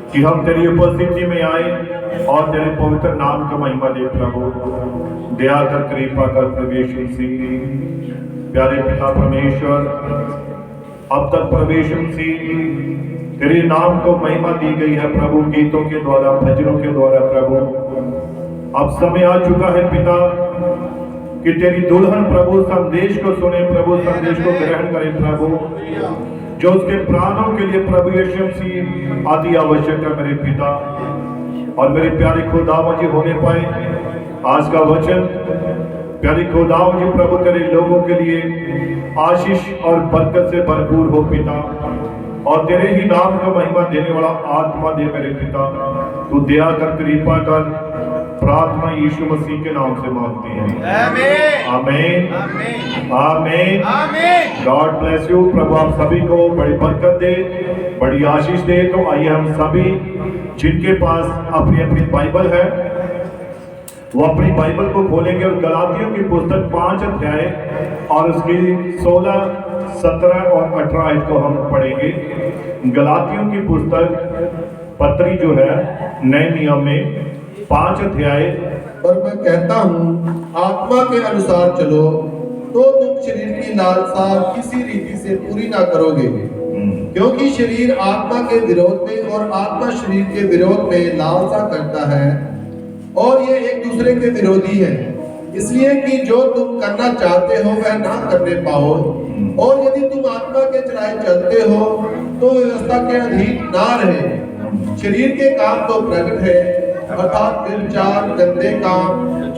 कि हम तेरी उपस्थिति में आए और तेरे पवित्र नाम का महिमा दे प्रभु। दया कर, कृपा कर प्रभु यीशु मसीह। प्यारे पिता परमेश्वर, अब तक प्रभु यीशु मसीह तेरे नाम को महिमा दी गई है प्रभु, गीतों के द्वारा, भजनों के द्वारा प्रभु। अब समय आ चुका है पिता कि तेरी दुल्हन प्रभु संदेश को सुने प्रभु, संदेश को ग्रहण करे प्रभु, जो उसके प्राणों के लिए प्रभु यीशु मसीह अति आवश्यक है मेरे पिता। और मेरे प्यारे खुदावंद जी होने पाए आज का वचन प्यारे खुदावंद जी प्रभु तेरे लोगों के लिए आशीष और बरकत से भरपूर हो पिता, और तेरे ही नाम का महिमा देने वाला आत्मा दे मेरे पिता। तू दया कर, कृपा कर, प्रार्थना यीशु मसीह के नाम से मांगते हैं, आमीन आमीन आमीन। God bless you. प्रभु आप सभी को बड़ी बरकत दे, बड़ी आशीष दे। तो आइए हम सभी जिनके पास अपनी अपनी बाइबल है वो अपनी बाइबल को खोलेंगे और गलातियों की पुस्तक 5 अध्याय और उसकी 16, 17 और 18 आयत को हम पढ़ेंगे। गलातियों की पुस्तक पत्री जो है नए नियम में 5 अध्याय। और मैं कहता हूँ आत्मा के अनुसार चलो तो तुम शरीर की लालसा किसी रीति से पूरी ना करोगे, क्योंकि शरीर आत्मा के विरोध में और आत्मा शरीर के विरोध में लालसा करता है, और ये एक दूसरे के विरोधी है, इसलिए कि जो तुम करना चाहते हो वह ना करने पाओ। और यदि तुम आत्मा के चलाए चलते हो तो व्यवस्था के अधीन ना रहे। शरीर के काम तो प्रकट है, अर्थात व्यभिचार, गंदे काम,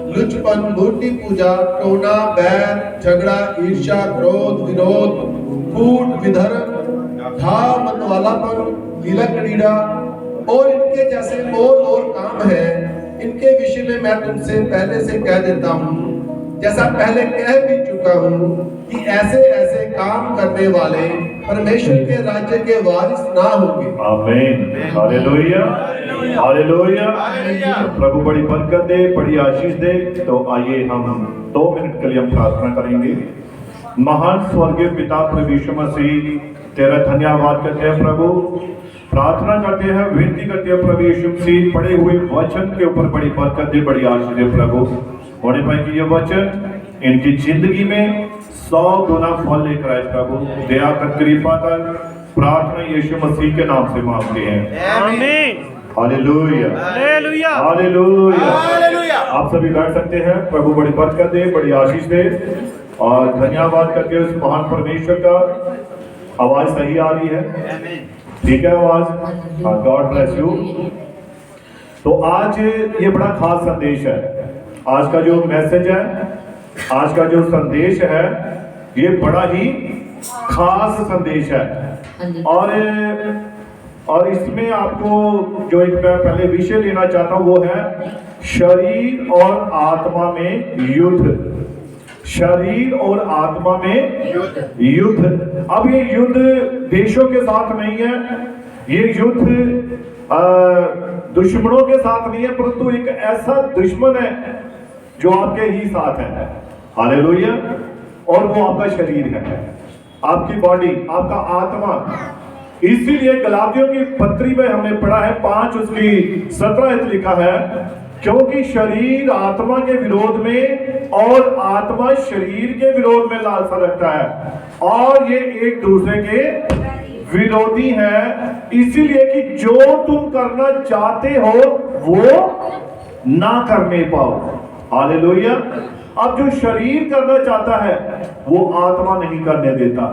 लुचपन, मूर्ति पूजा, टोना, बैर, झगड़ा, ईर्ष्या, क्रोध, विरोध, कूट, विधर्म, घा, मतवालापन, लीला क्रीड़ा और इनके जैसे और काम है। इनके विषय में मैं तुमसे पहले से कह देता हूँ, जैसा पहले कह भी चुका हूँ, कि ऐसे ऐसे काम करने वाले परमेश्वर के राज्य के वारिस ना होंगे। आमीन, हालेलुया, हालेलुया। प्रभु बड़ी बरकत दे, बड़ी आशीष दे। तो आइए हम 2 मिनट के लिए हम प्रार्थना करेंगे। महान स्वर्गीय पिता प्रभु यीशु मसीह, तेरा धन्यवाद करते हैं प्रभु, प्रार्थना करते हैं, विनती करते हैं प्रभु यीशु मसीह, पढ़े हुए वचन के ऊपर बड़ी बरकत दे, बड़ी आशीष दे प्रभु। होने पाए कि ये वचन इनकी जिंदगी में 100 गुना फल लेकर आए प्रभु। दया कर, कृपा कर, प्रार्थना यीशु मसीह के नाम से मांगते हैं, आमीन, हालेलुया, हालेलुया, हालेलुया, हालेलुया। आप सभी बैठ सकते हैं। प्रभु बड़ी बरकत दे, बड़ी आशीष दे। और धन्यवाद करके उस महान परमेश्वर का। आवाज सही आ रही है? ठीक है आवाज? God bless you. तो आज ये बड़ा खास संदेश है। आज का जो मैसेज है, आज का जो संदेश है, ये बड़ा ही खास संदेश है। और इसमें आपको जो एक मैं पहले विषय लेना चाहता हूं वो है शरीर और आत्मा में युद्ध। शरीर और आत्मा में युद्ध। अब ये युद्ध देशों के साथ नहीं है, ये युद्ध दुश्मनों के साथ नहीं है, परंतु एक ऐसा दुश्मन है जो आपके ही साथ है। हालेलुया। और वो आपका शरीर है, आपकी बॉडी, आपका आत्मा। इसीलिए गलातियों की पत्री में हमने पढ़ा है 5 उसकी 17 लिखा है, क्योंकि शरीर आत्मा के विरोध में और आत्मा शरीर के विरोध में लालसा रखता है और ये एक दूसरे के विरोधी हैं, इसीलिए कि जो तुम करना चाहते हो वो ना करने पाओ। हालेलुया। अब जो शरीर करना चाहता है वो आत्मा नहीं करने देता,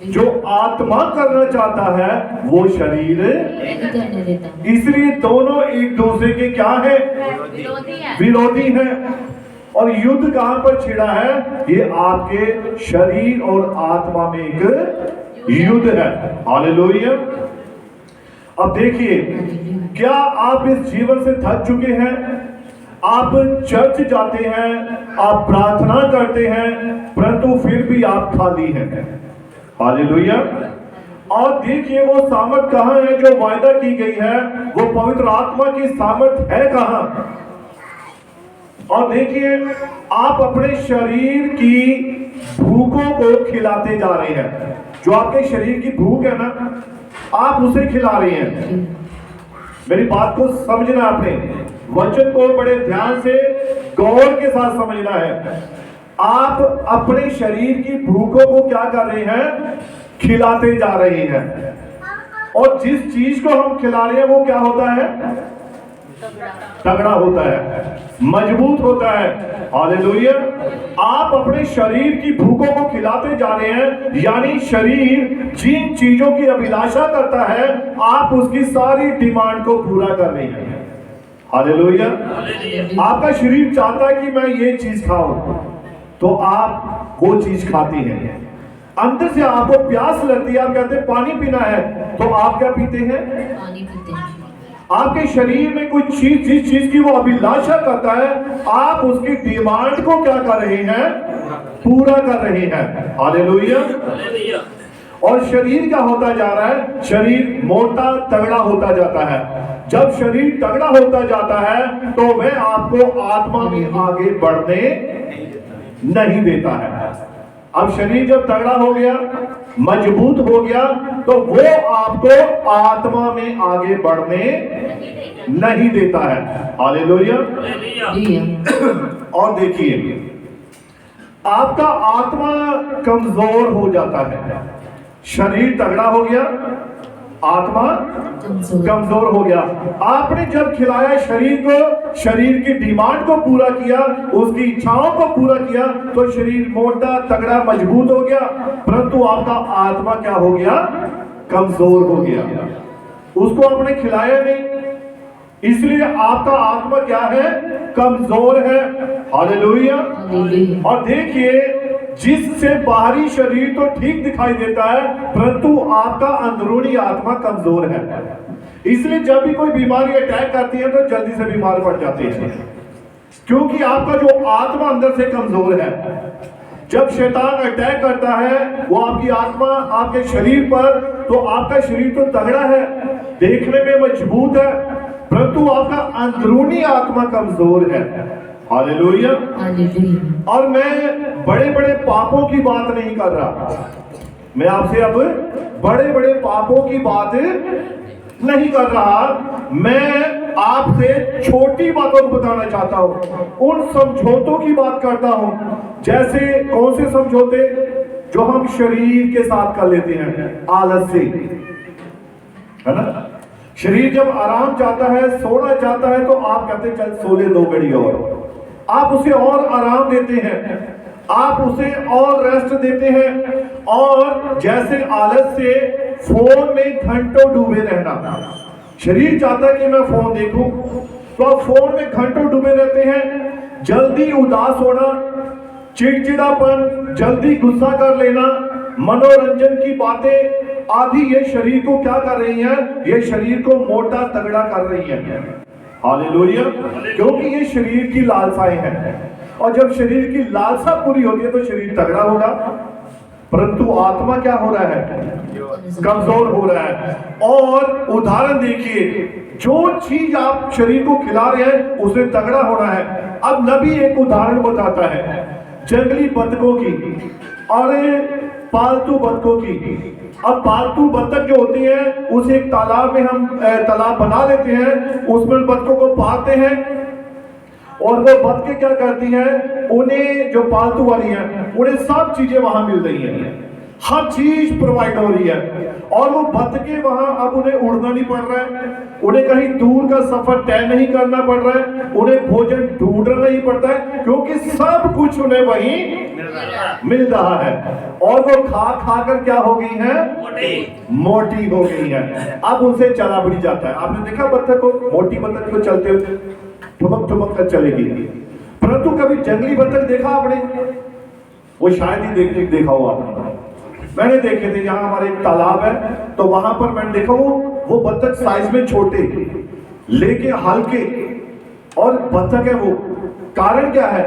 जो आत्मा करना चाहता है वो शरीर नहीं करने देता। इसलिए दोनों एक दूसरे के क्या है? विरोधी हैं। और युद्ध कहां पर छिड़ा है? ये आपके शरीर और आत्मा में एक युद्ध है। हालेलुया। अब देखिए, क्या आप इस जीवन से थक चुके हैं? आप चर्च जाते हैं, आप प्रार्थना करते हैं, परंतु फिर भी आप खाली हैं। हालेलुया। और देखिए, वो सामर्थ कहां है जो वायदा की गई है? वो पवित्र आत्मा की सामर्थ है कहां? और देखिए, आप अपने शरीर की भूखों को खिलाते जा रहे हैं। जो आपके शरीर की भूख है ना, आप उसे खिला रहे हैं। मेरी बात को समझना, आपने वचन को बड़े ध्यान से गौर के साथ समझना है। आप अपने शरीर की भूखों को क्या कर रहे हैं? खिलाते जा रहे हैं। और जिस चीज को हम खिला रहे हैं वो क्या होता है? तगड़ा होता है, मजबूत होता है। हालेलुया। आप अपने शरीर की भूखों को खिलाते जा रहे हैं, यानी शरीर जिन चीजों की अभिलाषा करता है आप उसकी सारी डिमांड को पूरा कर रहे हैं। हालेलुया। आपका शरीर चाहता है कि मैं ये चीज खाऊं, तो आप वो चीज खाते हैं। अंदर से आपको प्यास लगती है, आप कहते हैं पानी पीना है, तो आप क्या पीते हैं? पानी पीते हैं। आपके शरीर में कोई चीज, जिस चीज की वो अभिलाषा करता है, आप उसकी डिमांड को क्या कर रहे हैं? पूरा कर रहे हैं। हालेलुया। और शरीर क्या होता जा रहा है? शरीर मोटा तगड़ा होता जाता है। जब शरीर तगड़ा होता जाता है तो वह आपको आत्मा में आगे बढ़ने नहीं देता है। अब शरीर जब तगड़ा हो गया, मजबूत हो गया, तो वो आपको आत्मा में आगे बढ़ने नहीं देता है। हालेलुया। और देखिए, आपका आत्मा कमजोर हो जाता है। शरीर तगड़ा हो गया, आत्मा कमजोर हो गया। आपने जब खिलाया शरीर को, शरीर की डिमांड को पूरा किया, उसकी इच्छाओं को पूरा किया, तो शरीर मोटा तगड़ा मजबूत हो गया, परंतु आपका आत्मा क्या हो गया? कमजोर हो गया। उसको आपने खिलाया नहीं, इसलिए आपका आत्मा क्या है? कमजोर है। हालेलुया। और देखिए, जिससे बाहरी शरीर तो ठीक दिखाई देता है, परंतु आपका अंदरूनी आत्मा कमजोर है। इसलिए जब भी कोई बीमारी अटैक करती है तो जल्दी से बीमार पड़ जाते हैं, क्योंकि आपका जो आत्मा अंदर से कमजोर है। जब शैतान अटैक करता है वो आपकी आत्मा, आपके शरीर पर, तो आपका शरीर तो तगड़ा है, देखने में मजबूत है, परंतु आपका अंदरूनी आत्मा कमजोर है। हालेलुया। और मैं बड़े बड़े पापों की बात नहीं कर रहा, मैं आपसे अब बड़े बड़े पापों की बात नहीं कर रहा। मैं आपसे छोटी बातों को बताना चाहता हूं, उन समझौतों की बात करता हूं। जैसे कौन से समझौते? जो हम शरीर के साथ कर लेते हैं आलस से, है ना। शरीर जब आराम चाहता है, सोना चाहता है, तो आप कहते हैं चल सो ले 2 घड़ी और। आप उसे और आराम देते हैं, आप उसे और रेस्ट देते हैं। और जैसे आलस से फोन में घंटों डूबे रहना, शरीर चाहता है कि मैं फोन देखूं, तो आप फोन में घंटों डूबे रहते हैं। जल्दी उदास होना, चिड़चिड़ापन, जल्दी गुस्सा कर लेना, मनोरंजन की बातें आदि, ये शरीर को क्या कर रही हैं? ये शरीर को मोटा तगड़ा कर रही हैं। हालेलुया। क्योंकि ये शरीर की लालसाएं हैं, और जब शरीर की लालसा पूरी होती है तो शरीर तगड़ा होगा, परंतु आत्मा क्या हो रहा है? कमजोर हो रहा है। और उदाहरण देखिए, जो चीज आप शरीर को खिला रहे हैं उसे तगड़ा होना है। अब नबी एक उदाहरण बताता है जंगली बतखों की और पालतू बतखों की। अब पालतू बत्तख जो होती है उसे एक तालाब में हम तालाब बना लेते हैं, उसमें बत्तखों को पालते हैं और वो बत्तखें क्या करती हैं, उन्हें जो पालतू वाली हैं उन्हें सब चीजें वहां मिल रही हैं, हर चीज प्रोवाइड हो रही है और वो बत्तखें वहां अब उन्हें उड़ना नहीं पड़ रहा है, उन्हें कहीं दूर का सफर तय नहीं करना पड़ रहा है, उन्हें भोजन ढूंढना नहीं पड़ता है क्योंकि सब कुछ उन्हें वहीं मिल रहा है और वो खा खा कर क्या हो गई है, मोटी हो गई है। अब उनसे चला भी नहीं जाता है। आपने देखा बत्तख को, मोटी बत्तख को चलते हुए ठुमक ठुमक कर चलेगी, परंतु कभी जंगली बत्तख देखा आपने? वो शायद ही देखा हो आपने। मैंने देखे थे, यहाँ हमारे एक तालाब है तो वहां पर मैंने देखा वो बत्तख साइज में छोटे लेकिन हल्के और बत्तख है वो। कारण क्या है,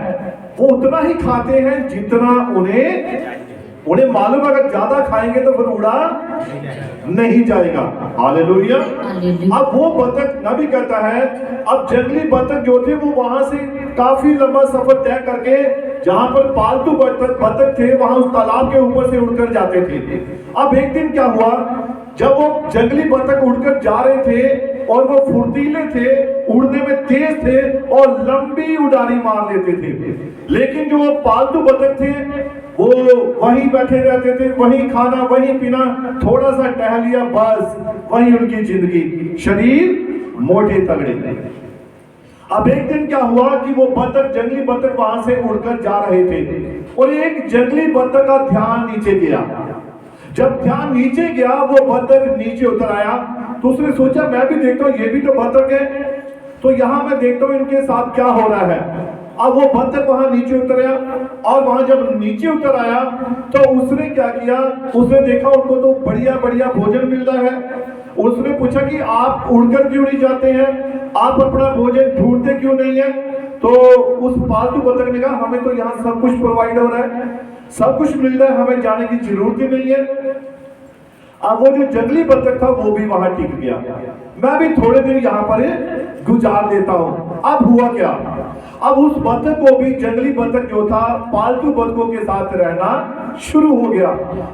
वो उतना ही खाते हैं जितना उन्हें मालूम है, अगर ज्यादा खाएंगे तो फिर उड़ा नहीं जाएगा। हालेलुया। अब वो बत्तख, नबी कहता है, अब जंगली बत्तख जो थे वो वहां से काफी लंबा सफर तय करके जहां पर पालतू बत्तख थे वहां उस तालाब के ऊपर से उड़कर जाते थे। अब एक दिन क्या हुआ, जब वो जंगली बत्तख उड़कर जा रहे थे और वो फुर्तीले थे, उड़ने में तेज थे और लंबी उड़ारी मार लेते थे, लेकिन जो पालतू बत्तख थे वो वहीं बैठे रहते थे, वहीं खाना वहीं पीना, थोड़ा सा टहल लिया बस, वहीं उनकी जिंदगी, शरीर मोटे तगड़े। अब एक दिन क्या हुआ कि वो बत्तख, जंगली बत्तख वहां से उड़कर जा रहे थे और एक जंगली बत्तख का ध्यान नीचे गया। जब ध्यान नीचे गया, वो बत्तख नीचे उतर आया तो उसने सोचा मैं भी देखता हूँ, ये भी तो बत्तख है, तो यहाँ मैं देखता हूँ इनके साथ क्या हो रहा है। अब वो बत्तख वहां नीचे उतर आया और वहां जब नीचे उतर आया तो उसने क्या किया, उसने देखा उनको तो बढ़िया बढ़िया भोजन मिल रहा है। उसने पूछा कि आप उड़कर क्यों नहीं जाते हैं, आप अपना भोजन ढूंढते क्यों नहीं है? तो उस पालतू बत्तख ने कहा हमें तो यहाँ सब कुछ प्रोवाइड हो रहा है, सब कुछ मिल रहा है, हमें जाने की जरूरत ही नहीं है। अब वो जो जंगली बत्तख था वो भी वहां टिक गया, मैं भी थोड़े दिन यहाँ पर गुजार देता हूँ। अब हुआ क्या, अब उस बत्तख को भी, जंगली बत्तख जो था, पालतू बत्तखों के साथ रहना शुरू हो गया।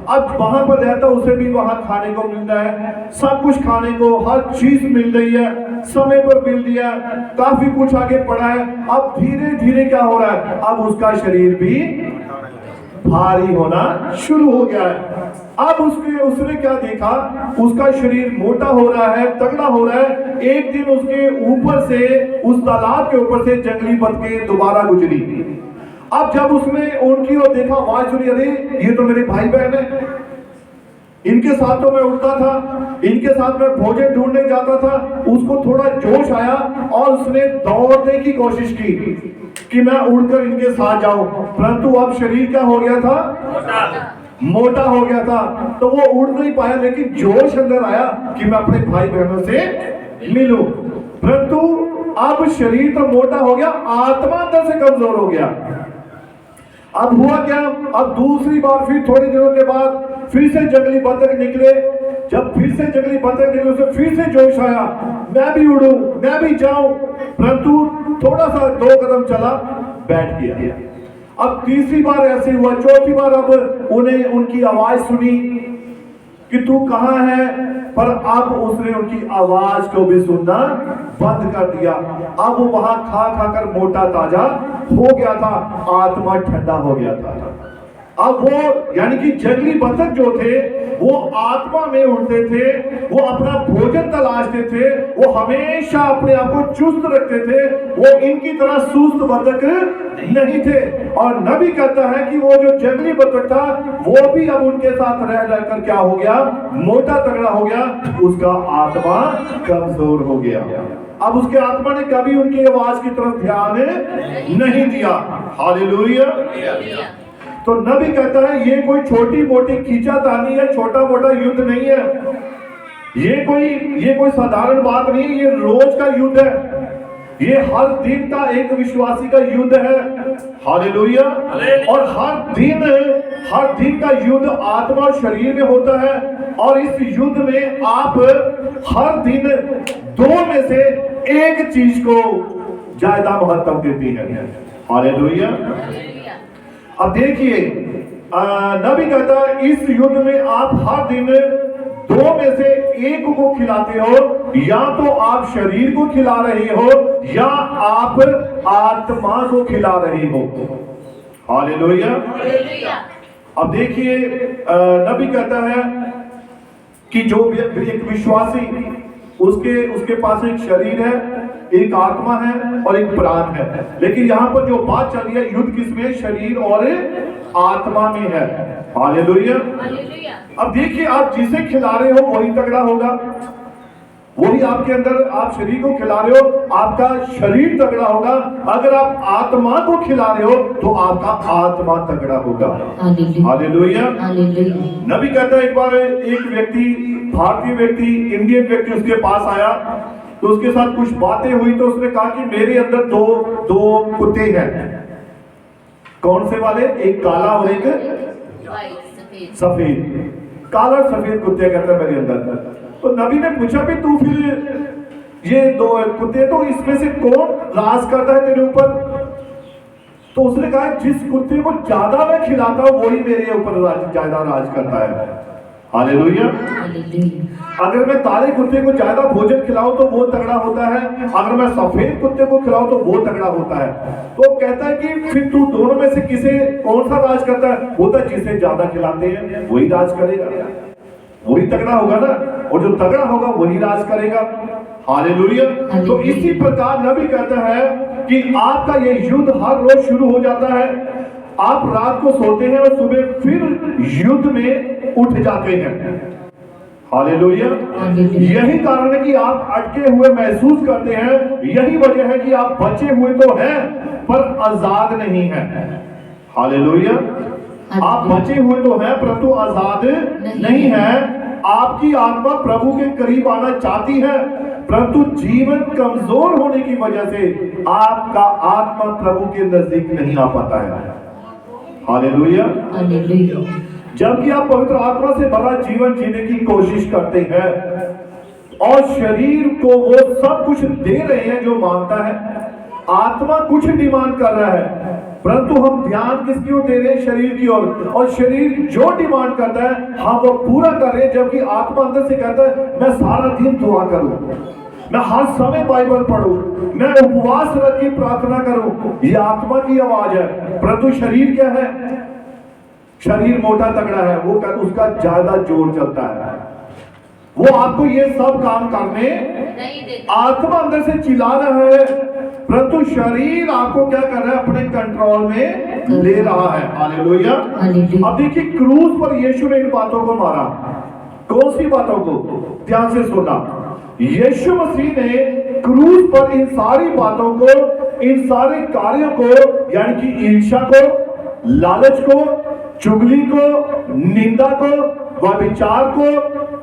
अब वहां पर रहता, उसे भी वहां खाने को मिल रहा है, सब कुछ खाने को, हर चीज मिल रही है, समय पर मिल रही है, काफी कुछ आगे बढ़ा है। अब धीरे धीरे क्या हो रहा है, अब उसका शरीर भी भारी होना शुरू हो गया है। अब उसने क्या देखा, उसका शरीर मोटा हो रहा है, तगड़ा हो रहा है। एक दिन उसके ऊपर से, उस तालाब के ऊपर से जंगली बत्तखें दोबारा गुजरी। अब जब उसने उनकी ओर देखा, आवाज सुनी, अरे ये तो मेरे भाई बहन है, इनके साथ तो मैं उड़ता था, इनके साथ मैं भोजन ढूंढने जाता था। उसको थोड़ा जोश आया और उसने दौड़ने की कोशिश की कि मैं उड़कर इनके साथ जाऊं, परंतु अब शरीर क्या हो गया था, मोटा हो गया था, तो वो उड़ नहीं पाया। लेकिन जोश अंदर आया कि मैं अपने भाई बहनों से मिलूं, परंतु अब शरीर तो मोटा हो गया, आत्मा अंदर से कमजोर हो गया। अब हुआ क्या, अब दूसरी बार फिर थोड़े दिनों के बाद फिर से जंगली बत्तख निकले। जब फिर से जंगली बत्तख निकले, उसे फिर से जोश आया, मैं भी उड़ूं, मैं भी जाऊं, परंतु थोड़ा सा 2 कदम चला, बैठ गया। अब तीसरी बार ऐसे हुआ, चौथी बार अब उन्हें उनकी आवाज सुनी कि तू कहां है, पर अब उसने उनकी आवाज को भी सुनना बंद कर दिया। अब वो वहां खा खा कर मोटा ताजा हो गया था, आत्मा ठंडा हो गया था। अब वो, यानी कि जंगली बत्तख जो थे वो आत्मा में उड़ते थे, वो अपना भोजन तलाशते थे, वो हमेशा अपने आप को चुस्त रखते थे, वो इनकी तरह सुस्त बत्तख नहीं थे। और नबी कहता है कि वो जो जंगली बत्तख था वो भी अब उनके साथ रह रहकर क्या हो गया, मोटा तगड़ा हो गया, उसका आत्मा कमजोर हो गया। अब उसके आत्मा ने कभी उनकी आवाज की तरफ ध्यान नहीं दिया। हालेलुया। तो नबी कहता है ये कोई छोटी मोटी खींचातानी है, छोटा मोटा युद्ध नहीं है, ये कोई साधारण बात नहीं है, ये रोज का युद्ध है, ये हर दिन का एक विश्वासी का युद्ध है। हालेलुया। और हर दिन का युद्ध आत्मा और शरीर में होता है, और इस युद्ध में आप हर दिन 2 में से एक चीज को ज्यादा महत्व देती है। हालेलुया। अब देखिए, नबी कहता है इस युद्ध में आप हर दिन दो में से एक को खिलाते हो, या तो आप शरीर को खिला रहे हो या आप आत्मा को खिला रहे हो। हालेलुया। अब देखिए नबी कहता है कि जो एक विश्वासी उसके पास एक शरीर है, एक आत्मा है और एक प्राण है, लेकिन यहां पर जो बात चल रही है युद्ध किसमें? शरीर और आत्मा में है। हालेलुया। अब देखिए आप जिसे खिला रहे हो वही तगड़ा होगा, वही आपके अंदर, आप शरीर को खिला रहे हो आपका शरीर तगड़ा होगा, अगर आप आत्मा को खिला रहे हो तो आपका आत्मा तगड़ा होगा। हालेलुया। नबी कहता है एक बार एक व्यक्ति, भारतीय व्यक्ति, इंडियन व्यक्ति उसके पास आया तो उसके साथ कुछ बातें हुई तो उसने कहा कि मेरे अंदर दो कुत्ते हैं। कौन से वाले? एक काला और एक सफेद। काला और सफेद कुत्ते कहते हैं मेरे अंदर। तो नबी ने पूछा भी तू फिर ये दो कुत्ते, तो इसमें से कौन राज करता है तेरे ऊपर? तो उसने कहा जिस कुत्ते को ज्यादा मैं खिलाता हूं वही मेरे ऊपर ज्यादा राज करता है। हालेलुया। अगर मैं काले कुत्ते को ज्यादा भोजन खिलाऊं तो वो तगड़ा होता है, अगर मैं सफेद कुत्ते को खिलाऊं तो वो तगड़ा होता है। तो कहता है कि फिर तू दोनों में से किसे, कौन सा राज करता है? होता है जिसे ज्यादा खिलाते हैं वही राज करेगा, वही तगड़ा होगा ना, और जो तगड़ा होगा वही राज करेगा। हालेलुया। तो इसी प्रकार नबी कहता है कि आपका ये युद्ध हर रोज शुरू हो जाता है, आप रात को सोते हैं और सुबह फिर युद्ध में उठ जाते हैं। हालेलुया। यही कारण है कि आप अटके हुए महसूस करते हैं, यही वजह है कि आप बचे हुए तो हैं पर आजाद नहीं हैं। हालेलुया। आप बचे हुए तो हैं परंतु आजाद नहीं हैं। आपकी आत्मा प्रभु के करीब आना चाहती है, परंतु जीवन कमजोर होने की वजह से आपका आत्मा प्रभु के नजदीक नहीं आ पाता है। हालेलुया। जबकि आप पवित्र आत्मा से भरा जीवन जीने की कोशिश करते हैं और शरीर को वो सब कुछ दे रहे हैं जो मांगता है, आत्मा कुछ डिमांड कर रहा है, परंतु हम ध्यान किसकी ओर दे रहे हैं? शरीर की ओर। और शरीर जो डिमांड करता है हम वो पूरा कर रहे हैं, जबकि आत्मा अंदर से कहता है मैं सारा दिन दुआ करूं, मैं हर समय बाइबल पढ़ूं, मैं उपवास रख के प्रार्थना करूं। ये आत्मा की आवाज है, परंतु शरीर क्या है? शरीर मोटा तगड़ा है, वो उसका ज्यादा जोर चलता है, वो आपको ये सब काम करने नहीं देता। आत्मा अंदर से चिल्ला रहा है, परंतु शरीर आपको क्या कर रहा है? अपने कंट्रोल में ले रहा है। हालेलुया। अब देखिए क्रूस पर यीशु ने इन बातों को मारा। कौन सी बातों को? ध्यान से सुना। यीशु मसीह ने क्रूस पर इन सारी बातों को, इन सारे कार्यों को, यानी कि ईर्ष्या को, लालच को, चुगली को, निंदा को, व्यभिचार को,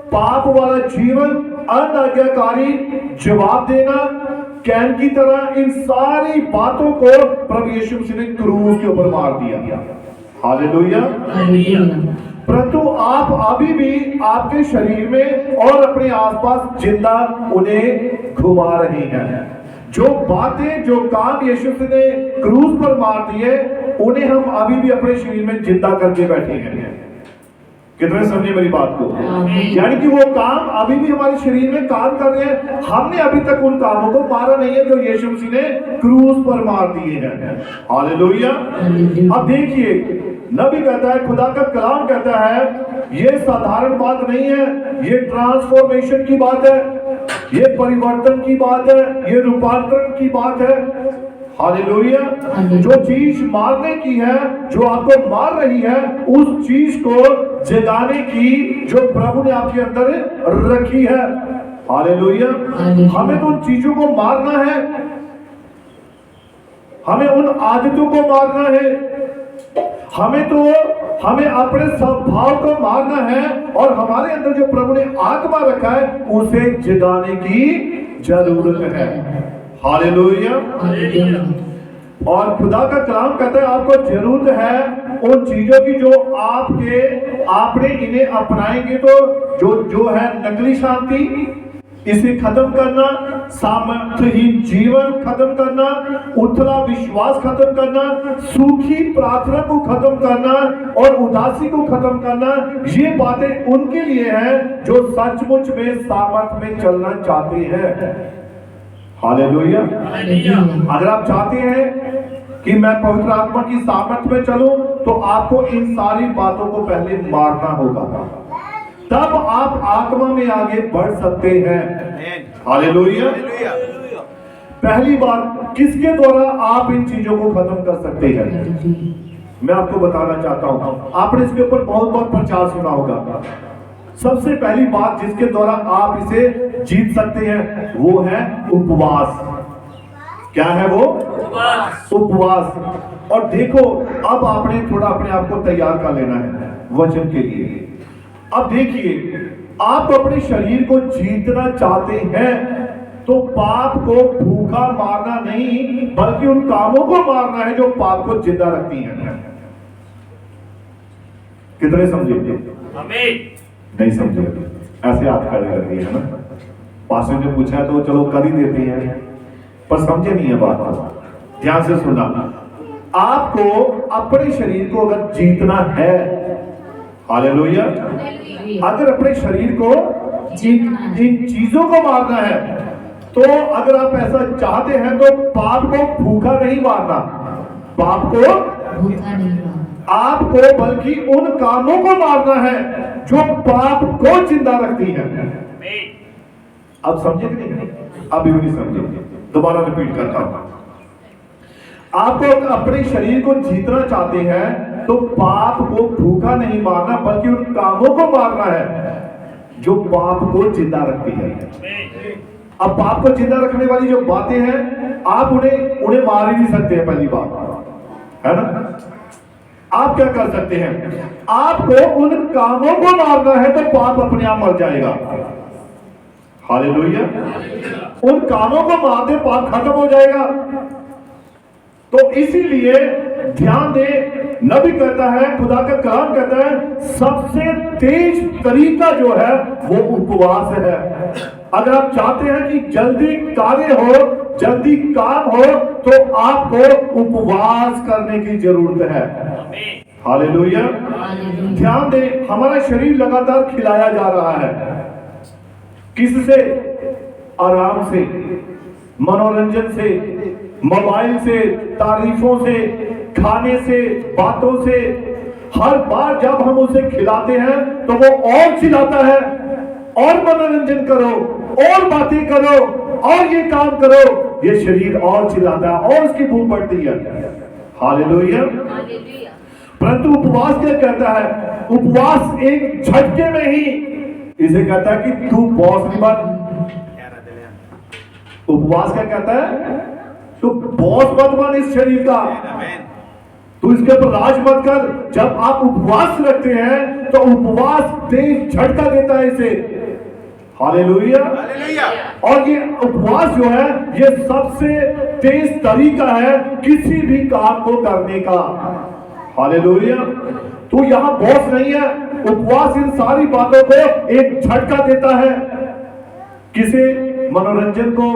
पाप वाला जीवन, अनाज्ञाकारी जवाब देना, कैन की तरह, इन सारी बातों को प्रभु यीशु मसीह ने क्रूस के ऊपर मार दिया। हालेलुया। परंतु आप अभी भी आपके शरीर में और अपने आसपास जिंदा उन्हें घुमा रहे हैं। जो बातें, जो काम यीशु ने क्रूस पर मार दिए, उन्हें हम अभी भी अपने शरीर में जिंदा करके बैठे हैं। कितने समझे मेरी बात को? यानी कि वो काम अभी भी हमारे शरीर में काम कर रहे हैं, हमने अभी तक उन कामों को मारा नहीं है जो यीशु मसीह ने क्रूस पर मार दिए हैं। हालेलुया। अब देखिए नबी कहता है, खुदा का कलाम कहता है, ये साधारण बात नहीं है, ये ट्रांसफॉर्मेशन की बात है, ये परिवर्तन की बात है, ये रूपांतरण की बात है। हालेलुया। जो चीज मारने की है, जो आपको मार रही है, उस चीज को जगाने की जो प्रभु ने आपके अंदर रखी है। हालेलुया। हमें तो उन चीजों को मारना है, हमें उन आदतों को मारना है, हमें अपने स्वभाव को मारना है, और हमारे अंदर जो प्रभु ने आत्मा रखा है उसे जगाने की जरूरत है। हालेलुया। और खुदा का कलाम कहता है आपको जरूरत है उन चीजों की जो आपने इन्हें अपनाएंगे तो जो है नकली शांति, इसे खत्म करना, सामर्थ्यहीन जीवन खत्म करना, उथला विश्वास खत्म करना, सूखी प्रार्थना को खत्म करना और उदासी को खत्म करना, ये बातें उनके लिए हैं जो सचमुच में सामर्थ्य में चलना चाहते हैं। हालेलुया। अगर आप चाहते हैं कि मैं पवित्र आत्मा की सामर्थ्य में चलूं, तो आपको इन सारी बातों को पहले मारना होगा, तब आप आत्मा में आगे बढ़ सकते हैं। हालेलुया। पहली बात, किसके द्वारा आप इन चीजों को खत्म कर सकते हैं? मैं आपको बताना चाहता हूं, आपने इसके ऊपर बहुत बहुत प्रचार सुना होगा। सबसे पहली बात जिसके द्वारा आप इसे जीत सकते हैं वो है उपवास। क्या है वो? उपवास। और देखो, अब आपने थोड़ा अपने आप को तैयार कर लेना है वचन के लिए। अब देखिए, आप अपने शरीर को जीतना चाहते हैं तो पाप को भूखा मारना नहीं, बल्कि उन कामों को मारना है जो पाप को जिंदा रखती हैं। कितने समझे? नहीं समझे? ऐसे हाथ खड़े कर दिए है ना। पास्टर ने पूछा तो चलो कर ही देते हैं, पर समझे नहीं है बात। ध्यान से सुनना, आपको अपने शरीर को अगर जीतना है, हालेलुया, अगर अपने शरीर को इन चीजों को मारना है, तो अगर आप ऐसा चाहते हैं तो पाप को भूखा नहीं मारना, पाप को भूखा नहीं मारना, आपको बल्कि उन कामों को मारना है जो पाप को जिंदा रखती है। अब समझे कि नहीं? अभी भी नहीं समझे, दोबारा रिपीट करता हूं। आपको अपने शरीर को जीतना चाहते हैं तो पाप को भूखा नहीं मारना, बल्कि उन कामों को मारना है जो पाप को जिंदा रखती है। अब पाप को जिंदा रखने वाली जो बातें हैं, आप उन्हें मार ही नहीं सकते हैं। पहली बात है ना, आप क्या कर सकते हैं? आपको उन कामों को मारना है तो पाप अपने आप मर जाएगा। हालेलुया। उन कामों को मार दे, पाप खत्म हो जाएगा। तो इसीलिए ध्यान दे, नबी कहता है, खुदा का कलाम कहता है, सबसे तेज तरीका जो है वो उपवास है। अगर आप चाहते हैं कि जल्दी कार्य हो, जल्दी काम हो, तो आपको उपवास करने की जरूरत है। हालेलुया। ध्यान दे, हमारा शरीर लगातार खिलाया जा रहा है। किससे? आराम से, मनोरंजन से, मोबाइल से, तारीफों से, खाने से, बातों से। हर बार जब हम उसे खिलाते हैं तो वो और चिल्लाता है, और मनोरंजन करो, और बातें करो, और ये काम करो। ये शरीर और चिल्लाता है और उसकी भूख बढ़ती है। हालेलुया। परंतु उपवास क्या कहता है? उपवास एक झटके में ही इसे कहता है कि तू बॉस नहीं बन। उपवास क्या कहता है? तू बॉस मत बन इस शरीर का, तू इसके ऊपर राज मत कर। जब आप उपवास रखते हैं तो उपवास तेज झटका देता है इसे। हालेलुया। और ये उपवास जो है, ये सबसे तेज तरीका है किसी भी काम को करने का। हालेलुया। तू यहां बॉस नहीं है। उपवास इन सारी बातों को एक झटका देता है। किसे? मनोरंजन को,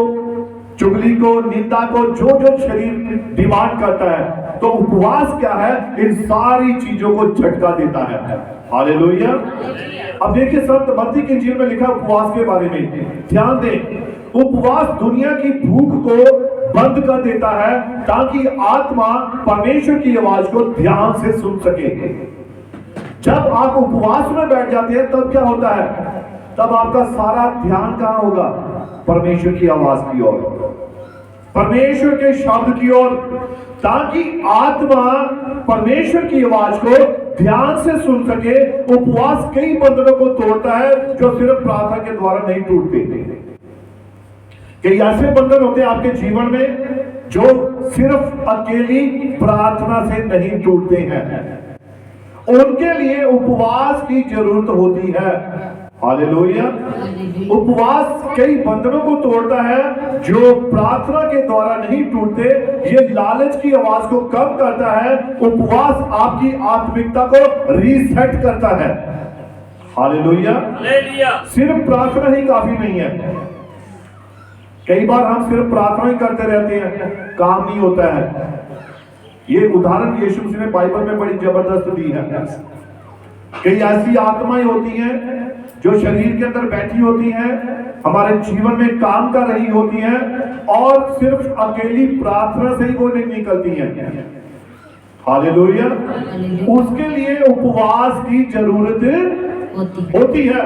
चुगली को, निंदा को, जो जो शरीर डिमांड करता है। तो उपवास क्या है? इन सारी चीजों को झटका देता है। हालेलुया। अब देखिए, संत मत्ती की इंजील में लिखा उपवास के बारे में। ध्यान दें, उपवास दुनिया की भूख को बंद कर देता है ताकि आत्मा परमेश्वर की आवाज को ध्यान से सुन सके। जब आप उपवास में बैठ जाते हैं तब क्या होता है? तब आपका सारा ध्यान कहां होगा? परमेश्वर की आवाज की ओर, परमेश्वर के शब्द की ओर, ताकि आत्मा परमेश्वर की आवाज को ध्यान से सुन सके। उपवास कई बंधनों को तोड़ता है जो सिर्फ प्रार्थना के द्वारा नहीं टूटते। कई ऐसे बंधन होते हैं आपके जीवन में जो सिर्फ अकेली प्रार्थना से नहीं टूटते हैं, उनके लिए उपवास की जरूरत होती है। हालेलुया। उपवास कई बंधनों को तोड़ता है जो प्रार्थना के द्वारा नहीं टूटते। ये लालच की आवाज को कम करता है। उपवास आपकी आत्मिकता को रीसेट करता है। हालेलुया। सिर्फ प्रार्थना ही काफी नहीं है। कई बार हम सिर्फ प्रार्थना ही करते रहते हैं, काम नहीं होता है। ये उदाहरण यीशु मसीह ने बाइबल में बड़ी जबरदस्त दी है। कई ऐसी आत्माएं होती हैं जो शरीर के अंदर बैठी होती हैं, हमारे जीवन में काम कर रही होती हैं, और सिर्फ अकेली प्रार्थना से ही वो नहीं निकलती हैं। हालेलुया। उसके लिए उपवास की जरूरत होती है।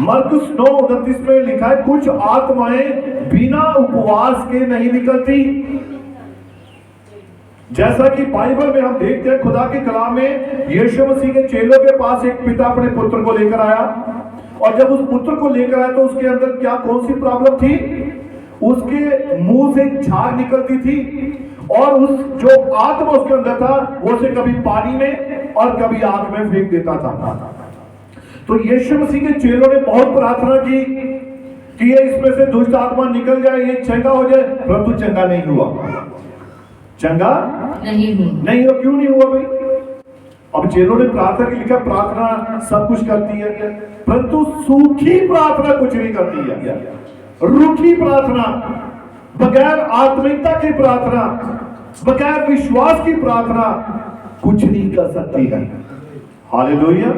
मरकुस 9:29 में लिखा है, कुछ आत्माएं बिना उपवास के नहीं निकलती। जैसा कि बाइबल में हम देखते हैं, खुदा के कलाम में यीशु मसीह के चेलों के पास एक पिता अपने पुत्र को लेकर आया, और जब उस पुत्र को लेकर आया तो उसके अंदर क्या कौन सी प्रॉब्लम थी? उसके मुंह से झाग निकलती थी, और उस जो आत्मा उसके अंदर था वो उसे कभी पानी में और कभी आग में फेंक देता था। तो यीशु मसीह के चेलों ने बहुत प्रार्थना की कि ये इसमें से दुष्ट आत्मा निकल जाए, ये चंगा हो जाए, परंतु चंगा नहीं हुआ। चंगा नहीं हुआ। क्यों नहीं हुआ भाई? अब चेलों ने प्रार्थना की, लिखा प्रार्थना सब कुछ करती है, परंतु सूखी प्रार्थना कुछ नहीं करती है। रूखी प्रार्थना, बगैर आत्मिकता की प्रार्थना, बगैर विश्वास की प्रार्थना कुछ नहीं कर सकती है। Hallelujah,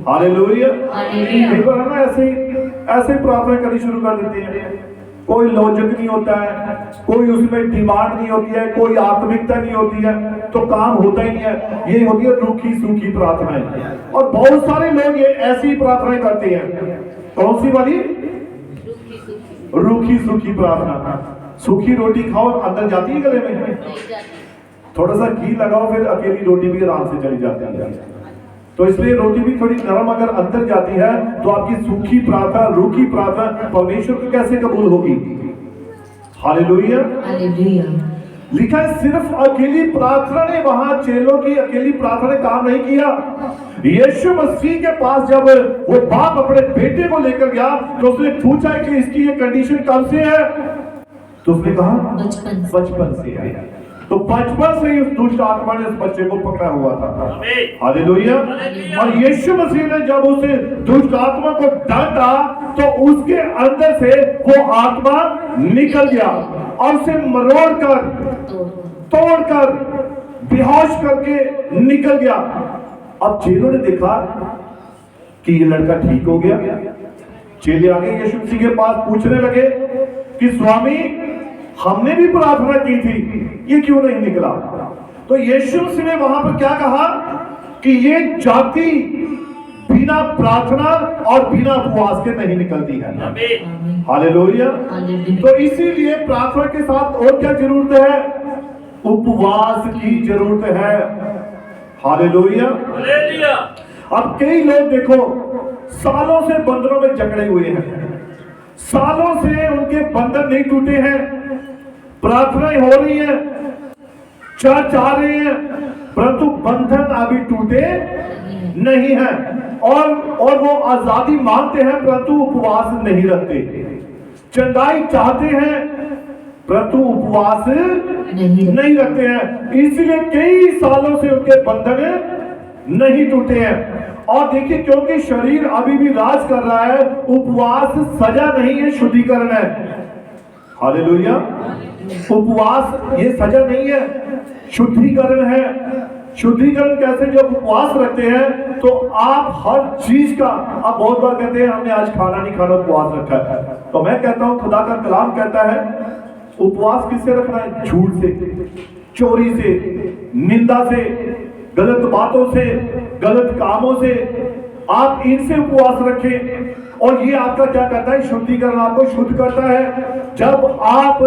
hallelujah. कई बार हम ऐसे प्रार्थना करनी शुरू कर देते हैं, कोई लॉजिक नहीं होता है, कोई उसमें डिमांड नहीं होती है, कोई आत्मिकता नहीं होती है, तो काम होता ही नहीं है। ये होती है रूखी सूखी प्रार्थनाएं। और बहुत सारे लोग ये ऐसी प्रार्थनाएं करते हैं। कौन सी वाली? रूखी सूखी प्रार्थना। सूखी रोटी खाओ, अंदर जाती है गले में, थोड़ा सा घी लगाओ, फिर अकेली रोटी भी आराम से चली जाती है। तो इसलिए रोटी भी थोड़ी नरम अगर अंदर जाती है तो आपकी सूखी प्रार्थना, रूखी प्रार्थना परमेश्वर को कैसे कबूल होगी? Hallelujah, hallelujah. लिखा है सिर्फ अकेली प्रार्थना ने, वहां चेलों की अकेली प्रार्थना ने काम नहीं किया। यीशु मसीह के पास जब वो बाप अपने बेटे को लेकर गया तो उसने पूछा कि इसकी ये कंडीशन कब से है? तो उसने कहा बचपन से है। तो बचपन से ही उस दुष्ट आत्मा ने उस बच्चे को पकड़ा हुआ था। हालेलुया। और यीशु मसीह ने जब उस दुष्ट आत्मा को डांटा तो उसके अंदर से वो आत्मा निकल गया और उसे मरोड़ कर, तोड़ कर, बेहोश करके निकल गया। अब चेलों ने देखा कि ये लड़का ठीक हो गया। चेले आगे यीशु मसीह के पास पूछने लगे कि स्वामी, हमने भी प्रार्थना की थी, ये क्यों नहीं निकला? तो यीशु मसीह ने वहां पर क्या कहा कि ये जाति बिना प्रार्थना और बिना उपवास के नहीं निकलती है। हालेलुया। तो इसीलिए प्रार्थना के साथ और क्या जरूरत है? उपवास की जरूरत है। हालेलुया। अब कई लोग देखो सालों से बंधनों में जकड़े हुए हैं, सालों से उनके बंधन नहीं टूटे हैं, प्रार्थनाएं हो रही हैं, चर्च आ रहे हैं, परंतु बंधन अभी टूटे नहीं है, और वो आजादी मांगते हैं परंतु उपवास नहीं रखते। चंगाई चाहते हैं परंतु उपवास नहीं रखते हैं। इसलिए कई सालों से उनके बंधन नहीं टूटे हैं। और देखिए, क्योंकि शरीर अभी भी राज कर रहा है, उपवास सजा नहीं है, शुद्धिकरण है। हालेलुया। उपवास ये सजा नहीं है, शुद्धिकरण है। शुद्धिकरण कैसे? जब उपवास रखते हैं तो आप हर चीज का, आप बहुत बार कहते हैं हमने आज खाना नहीं खाना, उपवास रखा है। तो मैं कहता हूं, खुदा का कलाम कहता है उपवास किससे रखना है? झूठ से, चोरी से, निंदा से, गलत बातों से, गलत कामों से। आप इनसे उपवास रखें और ये आपका क्या करता है? शुद्धिकरण, आपको शुद्ध करता है। जब आप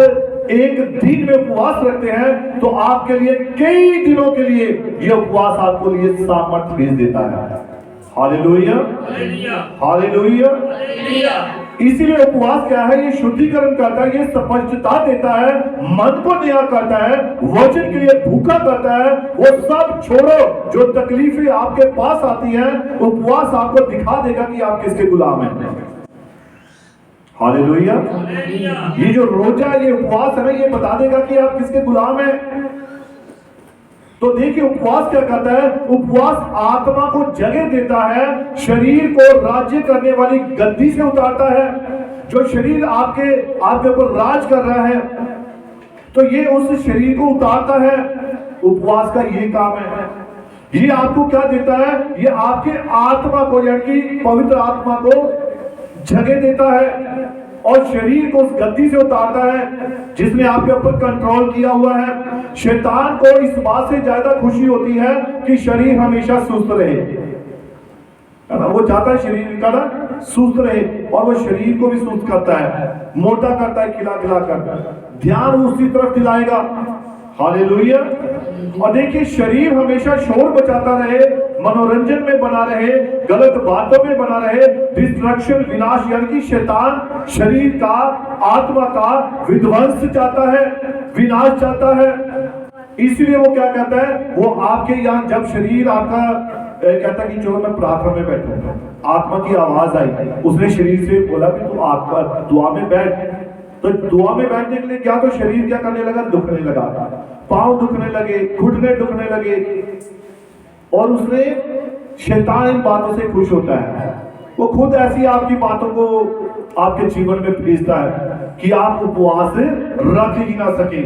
एक दिन में उपवास रखते हैं तो आपके लिए कई दिनों के लिए ये उपवास आपको लिए सामर्थ्य भेज देता है। Hallelujah, hallelujah. इसीलिए उपवास क्या है? ये शुद्धिकरण करता है, ये स्पष्टता देता है, मन को नया करता है, वचन के लिए भूखा करता है। वो सब छोड़ो जो तकलीफें आपके पास आती हैं, उपवास आपको दिखा देगा कि आप किसके गुलाम हैं। हालेलुया। ये जो रोजा, ये उपवास है ना, ये बता देगा कि आप किसके गुलाम हैं। तो देखिए उपवास क्या करता है? उपवास आत्मा को जगह देता है, शरीर को राज्य करने वाली गद्दी से उतारता है। जो शरीर आपके ऊपर राज कर रहा है, तो ये उस शरीर को उतारता है। उपवास का ये काम है। ये आपको क्या देता है? ये आपके आत्मा को, यानी कि पवित्र आत्मा को जगह देता है और शरीर को उस गद्दी से उतारता है जिसने आपके ऊपर कंट्रोल किया हुआ है। शैतान को इस बात से ज्यादा खुशी होती है कि शरीर हमेशा सुस्त रहे, है ना? वो चाहता है शरीर का ना सुस्त रहे, और वो शरीर को भी सुस्त करता है, मोटा करता है, खिला खिला कर ध्यान उसी तरफ दिलाएगा। हालेलुया। और देखिए, शरीर हमेशा शोर मचाता रहे, मनोरंजन में बना रहे, गलत बातों में बना रहे, डिस्ट्रक्शन, विनाश, यानी कि शैतान शरीर का, आत्मा का विध्वंस चाहता है, विनाश चाहता है। इसलिए वो क्या कहता है, वो आपके यहाँ जब शरीर आपका कहता है कि चलो मैं प्रार्थना में बैठूंगा, आत्मा की आवाज आई, उसने शरीर से बोला कि तू आत्मा दुआ में बैठ। तो दुआ में बैठने के लिए क्या, तो शरीर क्या करने लगा, दुखने लगा, पांव दुखने लगे, घुटने दुखने लगे। और उसने, शैतान इन बातों से खुश होता है, वो खुद ऐसी आपकी बातों को आपके जीवन में भेजता है कि आप उपवास रख ही ना सके।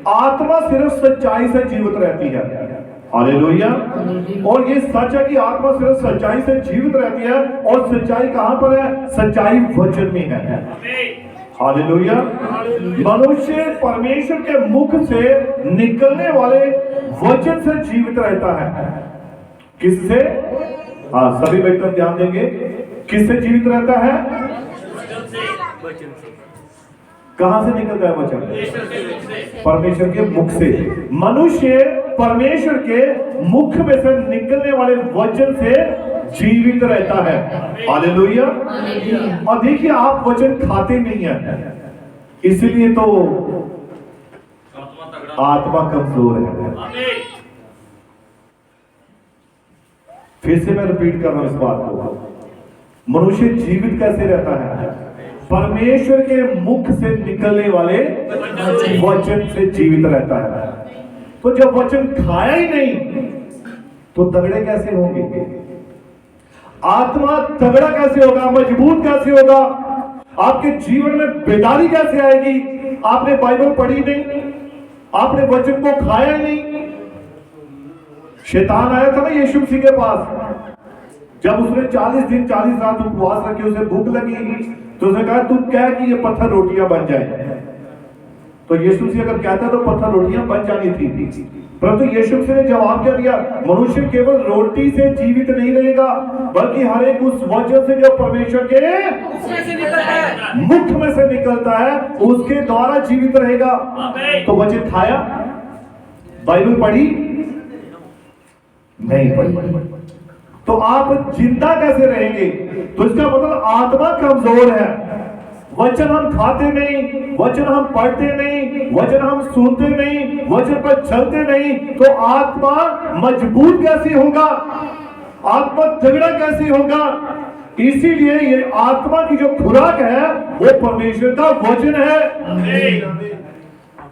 आत्मा सिर्फ सच्चाई से जीवित रहती है। हालेलुया। और ये सच है कि आत्मा सिर्फ सच्चाई से जीवित रहती है, और सच्चाई कहां पर है? सच्चाई वचन में है। हालेलुया। मनुष्य परमेश्वर के मुख से निकलने वाले वचन से जीवित रहता है। किससे? हाँ, सभी व्यक्ति ध्यान देंगे, किससे जीवित रहता है? कहां से निकलता है वचन? परमेश्वर के मुख से। मनुष्य परमेश्वर के मुख में से निकलने वाले वचन से जीवित रहता है। हालेलुया। और देखिए, आप वचन खाते नहीं है, इसलिए तो आत्मा कमजोर है। फिर से मैं रिपीट कर रहा हूं इस बात को। मनुष्य जीवित कैसे रहता है? परमेश्वर के मुख से निकलने वाले वचन से जीवित रहता है। तो जब वचन खाया ही नहीं तो तगड़े कैसे होंगे? आत्मा तगड़ा कैसे होगा, मजबूत कैसे होगा? आपके जीवन में बेदारी कैसे आएगी? आपने बाइबल पढ़ी नहीं, आपने वचन को खाया नहीं। शैतान आया था ना यीशु मसीह के पास, जब उसने 40 दिन 40 रात उपवास रखे, उसे भूख लगी, तो उसने कहा तू क्या कि ये पत्थर रोटियां बन जाए। तो यीशु मसीह अगर कहता तो पत्थर रोटियां बन जानी थी, परंतु यीशु मसीह ने जवाब क्या दिया? मनुष्य केवल रोटी से जीवित नहीं रहेगा, बल्कि हर एक उस वचन से जो परमेश्वर के मुख में से निकलता है, उसके द्वारा जीवित रहेगा। तो वचन खाया, बाइबल पढ़ी नहीं पढ़ी, तो आप जिंदा कैसे रहेंगे? तो इसका मतलब आत्मा कमजोर है। वचन हम खाते नहीं, वचन हम पढ़ते नहीं, वचन हम सुनते नहीं, वचन पर चलते नहीं, तो आत्मा मजबूत कैसे होगा? आत्मा तगड़ा कैसे होगा? इसीलिए ये आत्मा की जो खुराक है वो परमेश्वर का वचन है।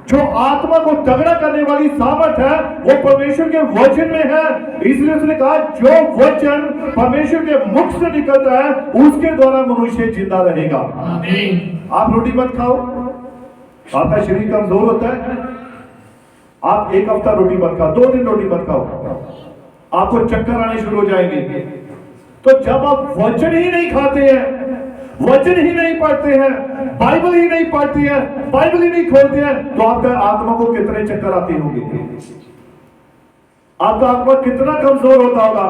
जो आत्मा को तगड़ा करने वाली सामर्थ है वो परमेश्वर के वचन में है। इसलिए उसने कहा जो वचन परमेश्वर के मुख से निकलता है उसके द्वारा मनुष्य जिंदा रहेगा। आप रोटी मत खाओ, आपका शरीर कमजोर होता है। आप एक हफ्ता रोटी मत खाओ, 2 दिन रोटी मत खाओ, आपको चक्कर आने शुरू हो जाएंगे। तो जब आप वचन ही नहीं खाते हैं, वचन ही नहीं पढ़ते हैं, बाइबल ही नहीं पढ़ते हैं, बाइबल ही नहीं खोलते हैं, तो आपका आत्मा को कितने चक्कर आते होंगे? आपका आत्मा कितना कमजोर होता होगा।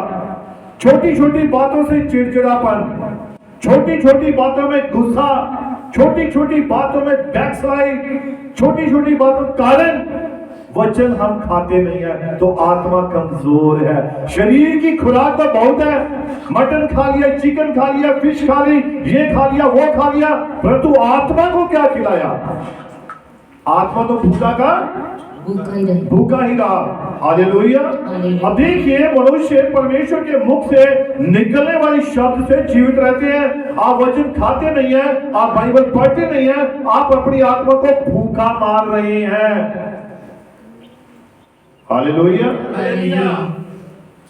छोटी छोटी बातों से चिड़चिड़ापन, छोटी छोटी बातों में गुस्सा, छोटी छोटी बातों में बैकस्लाइड, छोटी छोटी बातों के कारण वचन हम खाते नहीं है, तो आत्मा कमजोर है। शरीर की खुराक तो बहुत है, मटन खा लिया, चिकन खा लिया, फिश खा ली, ये खा लिया, वो खा लिया, परंतु आत्मा को क्या खिलाया? आत्मा तो भूखा ही रहा। हालेलुया। अब देखिए, मनुष्य परमेश्वर के मुख से निकलने वाली शब्द से जीवित रहते हैं। आप वचन खाते नहीं है, आप बाइबल पढ़ते नहीं है, आप अपनी आत्मा को भूखा मार रहे हैं। हालेलुया।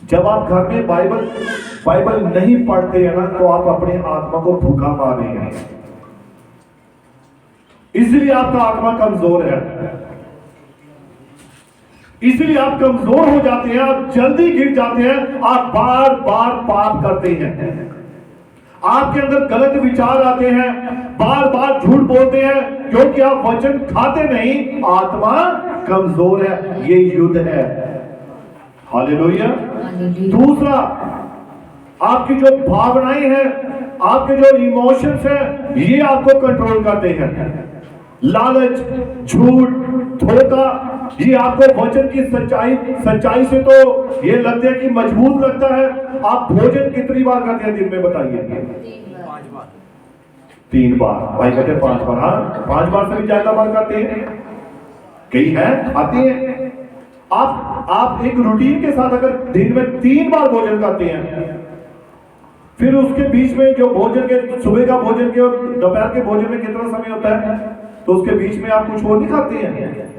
जब आप घर में बाइबल नहीं पढ़ते हैं ना, तो आप अपने आत्मा को भूखा मार रहे हैं। इसलिए आपका आत्मा कमजोर है, इसलिए आप कमजोर हो जाते हैं, आप जल्दी गिर जाते हैं, आप बार बार पाप करते हैं, आपके अंदर गलत विचार आते हैं, बार बार झूठ बोलते हैं क्योंकि आप वचन खाते नहीं, आत्मा कमजोर है। ये युद्ध है। हालेलुया। हालेलुया। दूसरा, आपकी जो भावनाएं हैं, आपके जो इमोशंस हैं, ये आपको कंट्रोल करते हैं। लालच, झूठ, धोखा, ये आपको वचन की सच्चाई से तो ये लगता है कि मजबूत लगता है। आप भोजन कितनी बार करते हैं दिन में, बताइए? 3 बार। भाई कहते हैं 5 बार। हाँ, 5 बार से भी ज्यादा बार करते हैं, कई हैं खाते हैं। आप एक रूटीन के साथ अगर दिन में 3 बार भोजन करते हैं, फिर उसके बीच में जो भोजन के, सुबह का भोजन के और दोपहर के भोजन में कितना समय होता है, तो उसके बीच में आप कुछ और नहीं खाते हैं?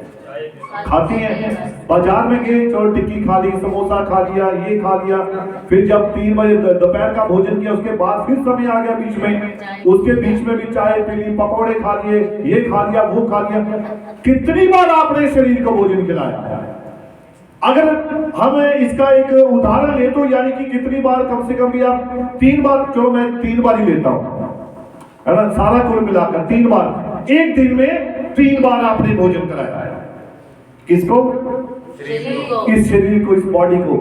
खाते हैं। बाजार में गए, चलो टिक्की खा ली, समोसा खा लिया, ये खा लिया, फिर जब 3 बजे दोपहर का भोजन किया, उसके बाद फिर समय आ गया बीच में, उसके बीच में भी चाय पी ली, पकौड़े खा लिए, ये खा लिया, वो खा लिया। कितनी बार आपने शरीर को भोजन खिलाया? अगर हम इसका एक उदाहरण ले तो यानी कि कितनी बार, कम से कम भी आप 3 बार, चलो मैं 3 बार ही लेता हूं, है ना, सारा कुल मिलाकर 3 बार, एक दिन में 3 बार आपने भोजन कराया है। किसको? इस शरीर को, इस बॉडी को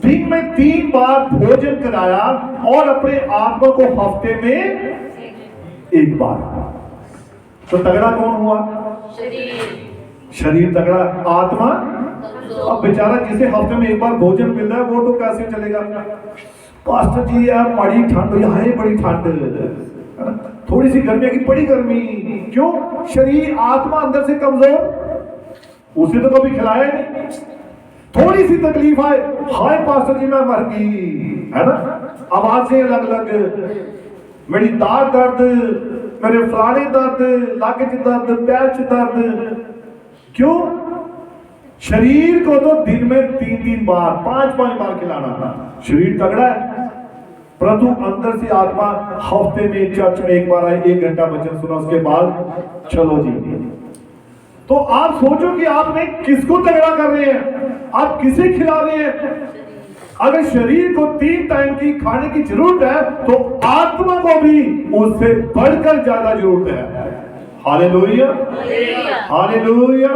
दिन में 3 बार भोजन कराया, और अपने आत्मा को हफ्ते में 1 बार। तो तगड़ा कौन हुआ? शरीर तगड़ा, आत्मा। अब बेचारा जिसे हफ्ते में 1 बार भोजन मिल रहा है, वो तो कैसे चलेगा? पास्टर जी यार बड़ी ठंड, यहाँ है बड़ी ठंड, थोड़ी सी गर्मी की, बड़ी गर्मी। क्यों? शरीर, आत्मा अंदर से कमजोर, उसे तो कभी खिलाया नहीं। थोड़ी सी तकलीफ आए, हाय पास्टर जी मैं मर गई, है ना, आवाजें अलग अलग, मेरी दाढ़ दर्द, मेरे फलाने दर्द, लाके च दर्द, पैर च दर्द। क्यों? शरीर को तो दिन में 3-3 बार, 5-5 बार खिलाना था। शरीर तगड़ा है, परंतु अंदर से आत्मा हफ्ते में चर्च में 1 बार आए, 1 घंटा वचन सुना, उसके बाद चलो जी। तो आप सोचो कि आपने किसको तगड़ा कर रहे हैं, आप किसे खिला रहे हैं? अगर शरीर को 3 टाइम की खाने की जरूरत है, तो आत्मा को भी उससे बढ़कर ज्यादा जरूरत है। Hallelujah, hallelujah.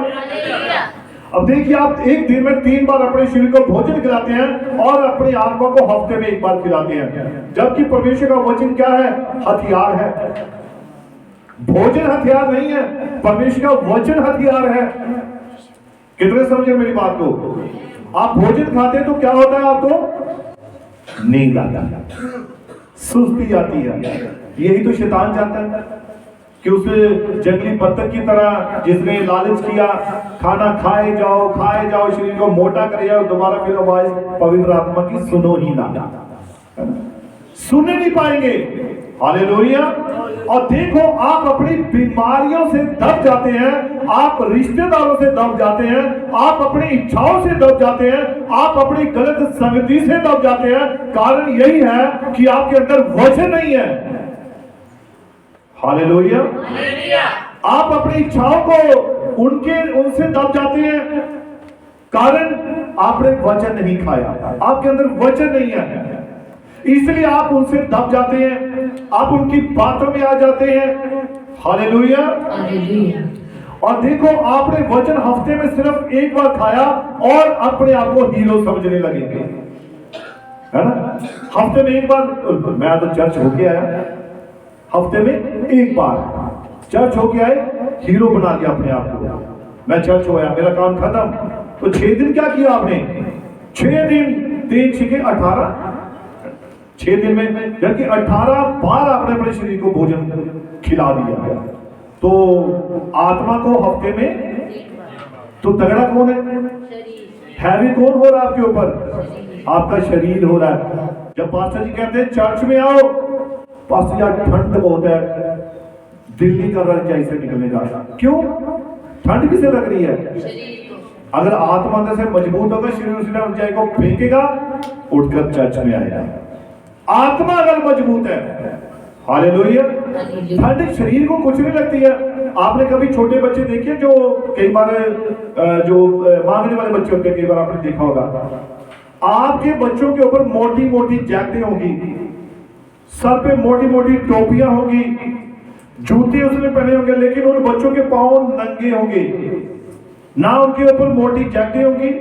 अब देखिए, आप एक दिन में 3 बार अपने शरीर को भोजन खिलाते हैं, और अपनी आत्मा को हफ्ते में 1 बार खिलाते हैं, जबकि परमेश्वर का वचन क्या है? हथियार है। भोजन हथियार नहीं है, परमेश्वर का वचन हथियार है। कितने समझे मेरी बात को? आप भोजन खाते हैं तो क्या होता है? आपको नींद आता है, सुस्ती आती है। यही तो शैतान चाहता है कि उस जंगली बत्तख की तरह जिसने लालच किया, खाना खाए जाओ, शरीर को मोटा करे जाओ, दोबारा फिर आवाज पवित्र आत्मा की सुनो ही ना, सुनने नहीं पाएंगे। हालेलुया। और देखो, आप अपनी बीमारियों से दब जाते हैं, आप रिश्तेदारों से दब जाते हैं, आप अपनी इच्छाओं से दब जाते हैं, आप अपनी गलत संगति से दब जाते हैं। कारण यही है कि आपके अंदर वचन नहीं है। हालेलुया। आप अपनी इच्छाओं को उनसे दब जाते हैं, कारण आपने वचन नहीं खाया, आपके अंदर वचन नहीं है, इसलिए आप उनसे दब जाते हैं, आप उनकी बातों में आ जाते हैं। हालेलुया। और देखो, आपने वचन हफ्ते में सिर्फ 1 बार खाया और अपने आप को हीरो समझने लगे, है ना। हफ्ते में 1 बार, मैं तो चर्च होके आया, हफ्ते में 1 बार चर्च होके आए, हीरो बना लिया अपने आप को। मैं चर्च हो आया, मेरा काम खत्म। तो 6 दिन क्या किया आपने? 6 दिन 3-6-18, 6 दिन में जबकि 18 बार आपने अपने शरीर को भोजन खिला दिया। तो आत्मा को हफ्ते में, तो तगड़ा कौन है? हैवी कौन हो रहा है आपके ऊपर? आपका शरीर हो रहा है। जब पास्टर जी कहते हैं चर्च में आओ, पास्टर यार ठंड बहुत है, दिल नहीं कर रहा है जैसे निकलने का। क्यों? ठंड किसे लग रही है? अगर आत्मा अंदर से मजबूत होगा, शरीर उसी टाइम ऊंचाई को फेंकेगा, उठकर चर्च में आएगा। आत्मा अगर मजबूत है, हालेलुया, ठंड शरीर को कुछ नहीं लगती है। आपने कभी छोटे बच्चे देखे जो कई बार जो मांगने वाले बच्चे होते हैं, कई बार आपने देखा होगा, आपके बच्चों के ऊपर मोटी मोटी जैकेटें होंगी, सर पे मोटी मोटी टोपियां होंगी, जूते उसने पहने होंगे, लेकिन उन बच्चों के पांव नंगे होंगे, ना उनके ऊपर मोटी जैकेटें होंगी,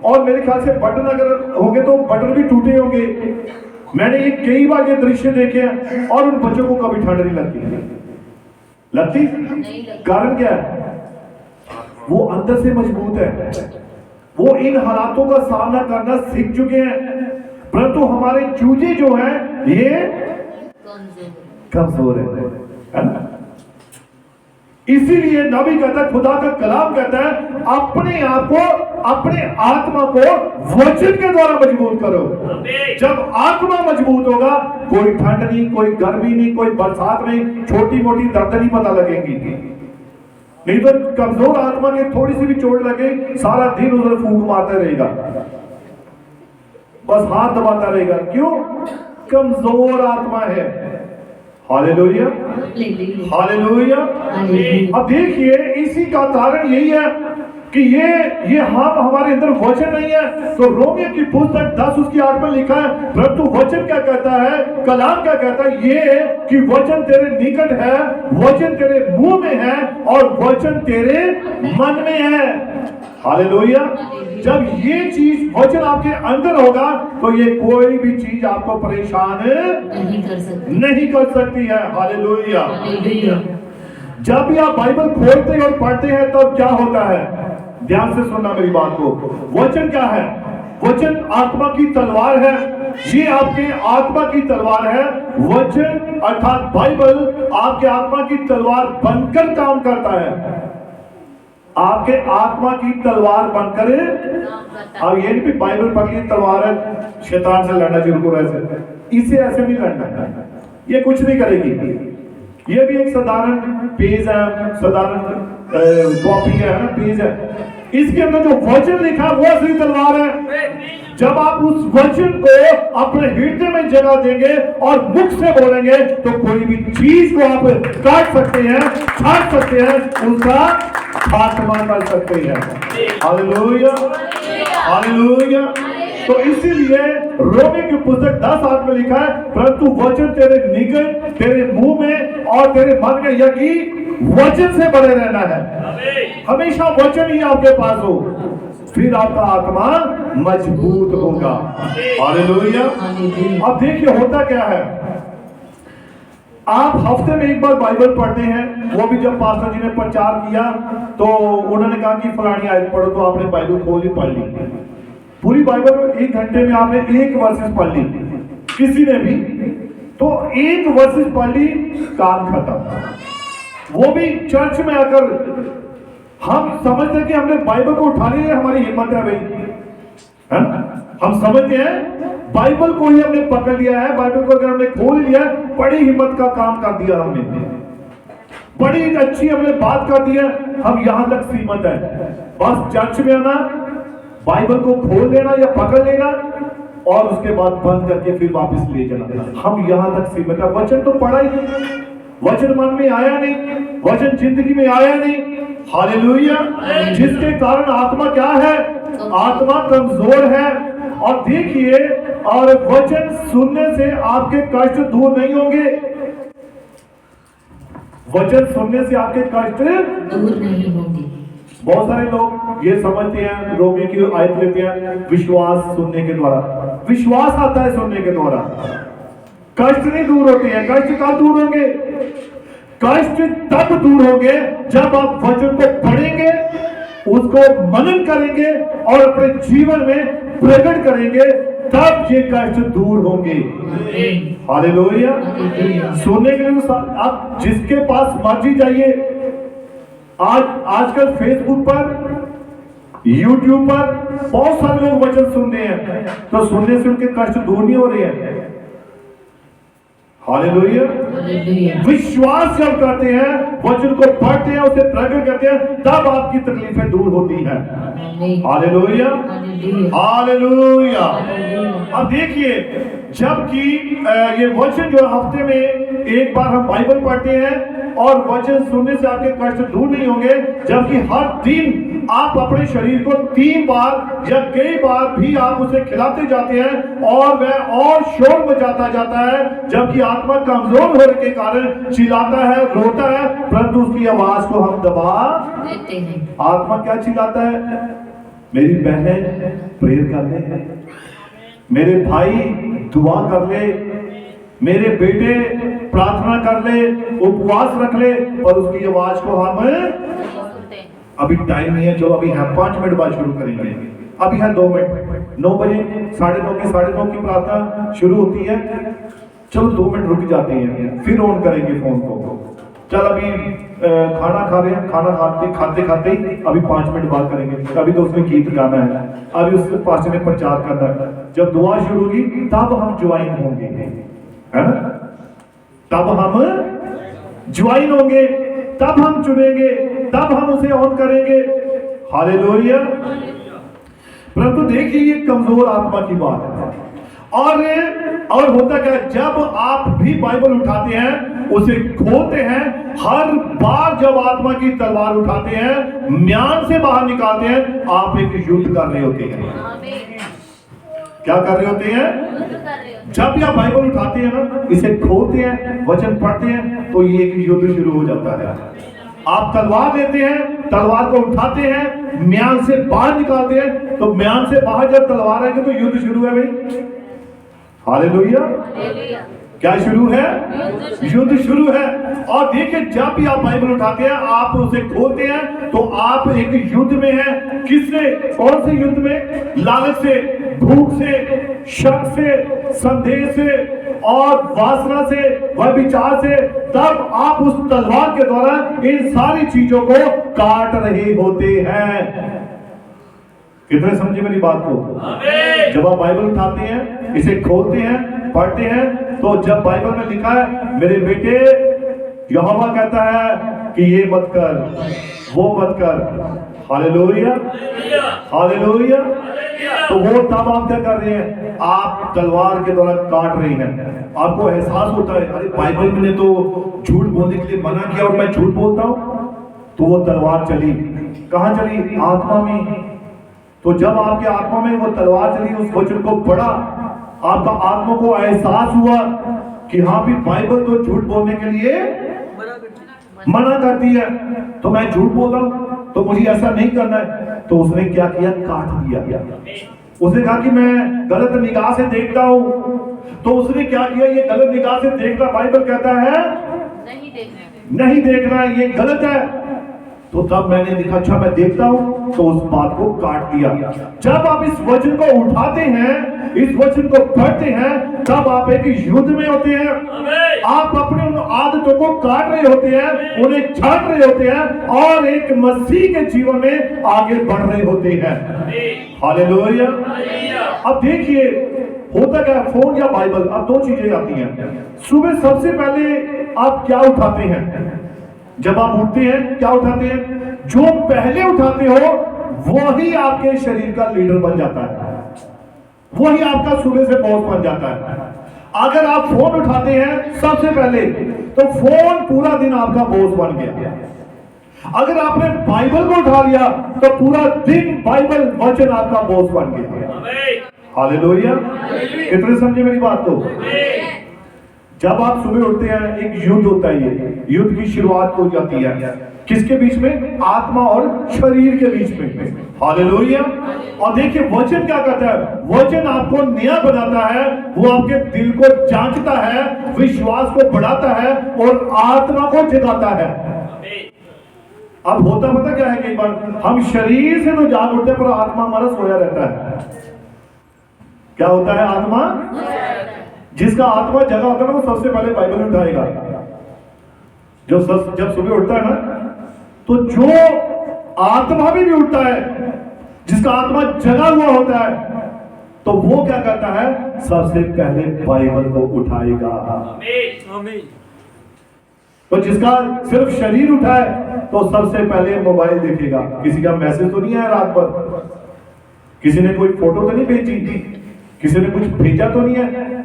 और मेरे ख्याल से बटन अगर होंगे तो बटन भी टूटे होंगे। मैंने ये कई बार ये दृश्य देखे हैं, और उन बच्चों को कभी ठंड नहीं लगती। कारण क्या है? वो अंदर से मजबूत है, वो इन हालातों का सामना करना सीख चुके हैं। परंतु हमारे चूजे जो हैं ये कमजोर है ना? इसीलिए नबी कहता है, खुदा का कलाम कहता है, अपने आप को, अपने आत्मा को वचन के द्वारा मजबूत करो। जब आत्मा मजबूत होगा, कोई ठंड नहीं, कोई गर्मी नहीं, कोई बरसात नहीं, छोटी मोटी दर्द नहीं पता लगेगी। नहीं तो कमजोर आत्मा के थोड़ी सी भी चोट लगे, सारा दिन उधर फूंक मारता रहेगा, बस हाथ दबाता रहेगा। क्यों? कमजोर आत्मा है। Hallelujah, hallelujah. अब देखिए, इसी का कारण यही है कि ये हम हमारे अंदर वचन नहीं है। तो रोमियो की पुस्तक 10 उसकी 8 में लिखा है, परंतु वचन क्या कहता है, कलाम क्या कहता है, ये कि वचन तेरे निकट है, वचन तेरे मुंह में है, और वचन तेरे मन में है। हालेलुया। जब ये चीज वचन आपके अंदर होगा, तो ये कोई भी चीज आपको परेशान नहीं कर सकती है। हालेलुया। जब भी आप बाइबल खोलते और पढ़ते हैं, तब क्या होता है? ध्यान से सुनना मेरी बात को। वचन क्या है? वचन आत्मा की तलवार है। ये आपके आत्मा की तलवार है। वचन अर्थात बाइबल आपके आत्मा की तलवार बनकर काम करता है। आपके आत्मा की तलवार बनकर। अब ये नहीं बाइबल पढ़ ली तलवार है, शैतान से लड़ना शुरू करो, ऐसे इसे ऐसे नहीं लड़ना है, ये कुछ नहीं करेगी। ये भी एक साधारण पेज है, साधारण कॉपी है ना, पेज है। इसके अंदर जो वचन लिखा है वो असली तलवार है। जब आप उस वचन को अपने हृदय में जगह देंगे और मुख से बोलेंगे, तो कोई भी चीज को आप काट सकते हैं, छाट सकते हैं, उसका खात्मा कर सकते हैं। Hallelujah, hallelujah. तो इसीलिए रोमियो की पुस्तक 10:8 में लिखा है, परंतु वचन तेरे निकट, तेरे मुंह में और तेरे मन में, यही वचन से बने रहना है। हमेशा वचन ही आपके पास हो, फिर आपका आत्मा मजबूत होगा। हालेलुया। अब देखिए होता क्या है, आप हफ्ते में एक बार बाइबल पढ़ते हैं, वो भी जब पास्टर जी ने प्रचार किया तो उन्होंने कहा कि फलानी आयत पढ़ो, तो आपने बाइबल खोल ही पढ़ ली। पूरी बाइबल 1 घंटे में आपने 1 वर्सेस पढ़ ली, किसी ने भी तो 1 वर्सेस पढ़ ली, काम खत्म। वो भी चर्च में आकर हम समझते हैं कि हमने बाइबल को उठा लिया, हमारी हिम्मत है भाई, है ना? हम समझते हैं बाइबल को ही हमने पकड़ लिया है, बाइबल को अगर हमने खोल लिया, बड़ी हिम्मत का काम कर दिया हमने, बड़ी अच्छी हमने बात कर दी है, हम यहां तक सीमित है। बस चर्च में आना, बाइबल को खोल लेना या पकड़ लेना, और उसके बाद बंद करके फिर वापस ले जाना, हम यहां तक सीमित है। वचन तो पढ़ा ही नहीं, वचन मन में आया नहीं, वचन जिंदगी में आया नहीं। हालेलुया। जिसके कारण आत्मा क्या है? आत्मा कमजोर है। और देखिए, और वचन सुनने से आपके कष्ट दूर नहीं होंगे, वचन सुनने से आपके कष्ट दूर नहीं होंगे। बहुत सारे लोग ये समझते हैं, रोमियो की आयत लेते हैं, विश्वास सुनने के द्वारा, विश्वास आता है सुनने के द्वारा, कष्ट नहीं दूर होते हैं। कष्ट कब दूर होंगे? कष्ट तब दूर होंगे जब आप वचन को पढ़ेंगे, उसको मनन करेंगे और अपने जीवन में प्रकट करेंगे, तब ये कष्ट दूर होंगे। हालेलुया। सुनने के लिए आप जिसके पास मर्जी जाइए, आजकल फेसबुक पर, यूट्यूब पर बहुत सारे लोग वचन सुन रहे हैं, तो सुनने से उनके कष्ट दूर नहीं हो रहे हैं। हालेलुया। हालेलुया। विश्वास जब करते हैं, वचन को पढ़ते हैं, उसे प्रकट करते हैं, तब आपकी तकलीफें दूर होती हैं। आमीन। Hallelujah, hallelujah. हालेलुया। हालेलुया। अब देखिए, जबकि ये वचन जो हफ्ते में एक बार हम बाइबल पढ़ते हैं और वचन सुनने से आपके कष्ट दूर नहीं होंगे, जबकि हर दिन आप अपने शरीर को 3 बार या कई बार भी आप उसे खिलाते जाते हैं और वह और शोर मचाता जाता है, जबकि आत्मा कमजोर होने के कारण चिल्लाता है, रोता है, परंतु उसकी आवाज को हम दबा देते हैं। आत्मा क्या चिल्लाता है? मेरी बहन प्रेयर कर ले, मेरे भाई दुआ कर ले, मेरे बेटे प्रार्थना कर ले, उपवास रख ले, पर उसकी आवाज को हम अभी टाइम नहीं है, चलो अभी है 5 मिनट बाद शुरू करेंगे, अभी है 2 मिनट, 9 बजे 9:30 की प्रार्थना शुरू होती है, चलो 2 मिनट रुक जाते हैं, फिर ऑन करेंगे फोन को। चल अभी खाना खा रहे हैं, खाना खाते खाते ही अभी 5 मिनट बाद करेंगे, अभी तो उसने गीत गाना है, अभी उसके पास में प्रचार करना है, जब दुआ शुरू होगी तब हम ज्वाइन होंगे, है ना? तब हम ज्वाइन होंगे, तब हम चुनेंगे, तब हम उसे ऑन करेंगे। हालेलुया। परंतु देखिए, ये कमजोर आत्मा की बात है। और होता क्या, जब आप भी बाइबल उठाते हैं, उसे खोलते हैं, हर बार जब आत्मा की तलवार उठाते हैं, म्यान से बाहर निकालते हैं, आप एक युद्ध कर रहे होते हैं। क्या कर रहे होते हैं? जब भी आप बाइबल उठाते हैं ना, इसे खोलते हैं, वचन पढ़ते हैं, तो ये एक युद्ध शुरू हो जाता है। आप तलवार लेते हैं, तलवार को उठाते हैं, म्यान से बाहर निकालते हैं, तो म्यान से बाहर जब तलवार आएगी तो युद्ध शुरू है भाई। हालेलुया। क्या शुरू है? युद्ध शुरू है। और देखिए, जब भी आप बाइबल उठाते हैं, आप उसे खोलते हैं, तो आप एक युद्ध में हैं। किससे? कौन से युद्ध में? लालच से, भूख से, शक से, संदेह से और वासना से, वह विचार से। तब आप उस तलवार के द्वारा इन सारी चीजों को काट रहे होते हैं। कितने समझे मेरी बात को? जब आप बाइबल उठाते हैं, इसे खोलते हैं, पढ़ते हैं, तो जब बाइबल में लिखा है, मेरे बेटे, यहोवा कहता है कि ये मत कर, वो मत कर। Hallelujah, hallelujah. तो वो तब आप क्या कर रहे हैं? आप तलवार के द्वारा काट रहे हैं। आपको एहसास होता है, अरे बाइबल में ने तो झूठ बोलने के लिए मना किया और मैं झूठ बोलता हूं। तो वो तलवार चली, कहां चली? आत्मा में। तो जब आपके आत्मा में वो तलवार चली, उस वचन को पढ़ा, आपका आत्मा को एहसास हुआ कि हाँ भी बाइबल तो झूठ बोलने के लिए मना करती है, तो मैं झूठ बोल रहा हूं, तो मुझे ऐसा नहीं करना है। तो उसने क्या किया? काट दिया। उसने कहा कि मैं गलत निगाह से देखता हूं, तो उसने क्या किया? ये गलत निगाह से देखना, बाइबल कहता है नहीं देखना, ये गलत है। तो तब मैंने देखा, अच्छा मैं देखता हूं, तो उस बात को काट दिया। जब आप इस वचन को उठाते हैं, इस वचन को पढ़ते हैं, तब आप एक युद्ध में होते हैं। आप अपने उन आदतों को काट रहे होते हैं, उन्हें छाट रहे होते हैं और एक मसीह के जीवन में आगे बढ़ रहे होते हैं। हालेलुया। अब देखिए, होता क्या है, फोन या बाइबल, अब 2 चीजें आती हैं। सुबह सबसे पहले आप क्या उठाते हैं? जब आप उठते हैं, क्या उठाते हैं? जो पहले उठाते हो वही आपके शरीर का लीडर बन जाता है, वही आपका सुबह से बॉस बन जाता है। अगर आप फोन उठाते हैं सबसे पहले, तो फोन पूरा दिन आपका बॉस बन गया। अगर आपने बाइबल को उठा लिया, तो पूरा दिन बाइबल वचन आपका बॉस बन गया। हालेलुया। कितने समझे मेरी बात को? जब आप सुबह उठते हैं, एक युद्ध होता है, ये युद्ध की शुरुआत हो जाती है। किसके बीच में? आत्मा और शरीर के बीच में। हालेलुया। और देखिए, वचन क्या करता है? वचन आपको नया बनाता है, वो आपके दिल को जांचता है, विश्वास को बढ़ाता है और आत्मा को जगाता है। अब होता पता क्या है, कई बार हम शरीर से तो जाग उठते हैं, पर आत्मा हमारा सोया रहता है। क्या होता है? आत्मा, जिसका आत्मा जगा होता है ना, वो सबसे पहले बाइबल उठाएगा। जब सुबह उठता है ना, तो जो आत्मा भी उठता है, जिसका आत्मा जगा हुआ होता है, तो वो क्या करता है, सबसे पहले बाइबल को उठाएगा। तो जिसका सिर्फ शरीर उठा है तो सबसे पहले मोबाइल देखेगा। किसी का मैसेज तो नहीं आया रात भर, किसी ने कोई फोटो तो नहीं भेजी, किसी ने कुछ भेजा तो नहीं है,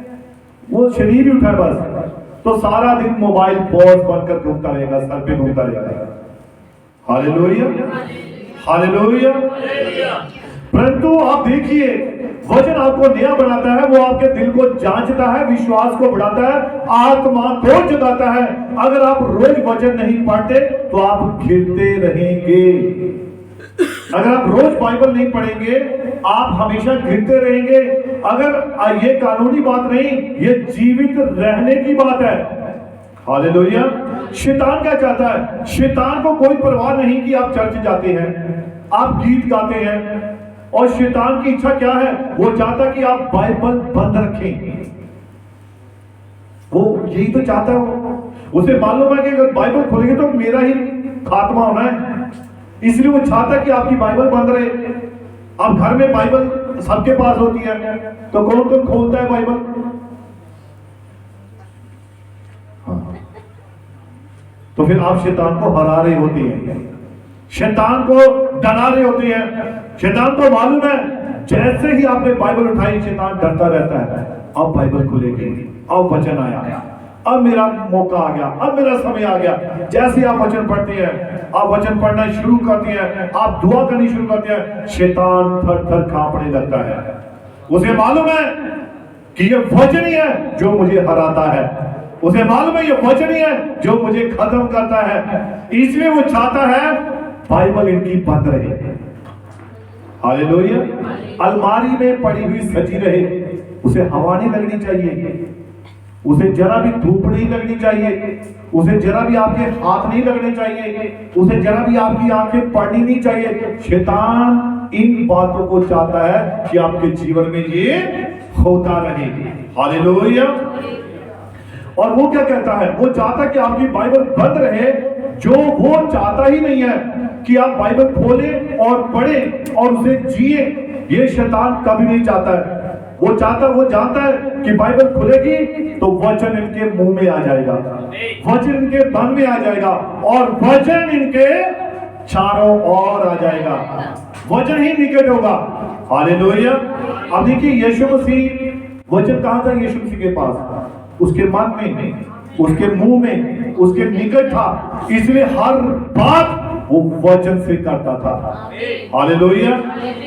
वो शरीर ही उठा है बस। तो सारा दिन मोबाइल बॉस बनकर घूमता रहेगा, सर पे घूमता रहेगा। Hallelujah, hallelujah. परंतु आप देखिए, वचन आपको नया बनाता है, वो आपके दिल को जांचता है, विश्वास को बढ़ाता है, आत्मा को जगाता है। अगर आप रोज वचन नहीं पढ़ते तो आप गिरते रहेंगे। अगर आप रोज बाइबल नहीं पढ़ेंगे आप हमेशा गिरते रहेंगे। अगर ये कानूनी बात नहीं, ये जीवित रहने की बात है। हालेलुया। शैतान क्या चाहता है? शैतान को कोई परवाह नहीं कि आप चर्च जाते हैं, आप गीत गाते हैं, और शैतान की इच्छा क्या है? वो चाहता कि आप बाइबल बंद रखें। वो यही तो चाहता है। उसे मालूम है कि अगर बाइबल खोलेंगे तो मेरा ही खात्मा होना है, इसलिए वो चाहता है कि आपकी बाइबल बंद रहे। अब घर में बाइबल सबके पास होती है, तो कौन कौन खोलता है बाइबल? हाँ। तो फिर आप शैतान को हरा रहे होते हैं, शैतान को डरा रहे होते हैं। शैतान को मालूम है जैसे ही आपने बाइबल उठाई शैतान डरता रहता है, अब बाइबल खुलेगी, अब वचन आया, अब मेरा मौका आ गया, अब मेरा समय आ गया। जैसे आप वचन पढ़ते हैं, आप वचन पढ़ना शुरू करते हैं, आप दुआ करनी शुरू करते हैं, शैतान थर थर कांपने लगता है। उसे मालूम है कि ये वचन ही है जो मुझे हराता है, उसे मालूम है ये वचन ही है जो मुझे खत्म करता है। इसलिए वो चाहता है बाइबल इनकी बंद रहे। हालेलुया। अलमारी में पड़ी हुई सजी रहे, उसे हवा नहीं लगनी चाहिए, उसे जरा भी धूप नहीं लगनी चाहिए, उसे जरा भी आपके हाथ नहीं लगने चाहिए, उसे जरा भी आपकी आंखें पड़नी नहीं चाहिए। शैतान इन बातों को चाहता है कि आपके जीवन में ये होता रहे। हालेलुया। और वो क्या कहता है? वो चाहता है कि आपकी बाइबल बंद रहे। जो वो चाहता ही नहीं है कि आप बाइबल खोलें और पढ़ें और उसे जिए, ये शैतान कभी नहीं चाहता है। वो जानता है कि बाइबल खुलेगी तो वचन इनके मुंह में आ जाएगा, वचन इनके मन में आ जाएगा, और वचन इनके चारों ओर आ जाएगा, वचन ही निकट होगा। हालेलुया। अब देखिए, यीशु मसीह, वचन कहां था यीशु मसीह के पास? उसके मन में, उसके मुंह में, उसके निकट था। इसलिए हर बात वो वचन से करता था। हालेलुया।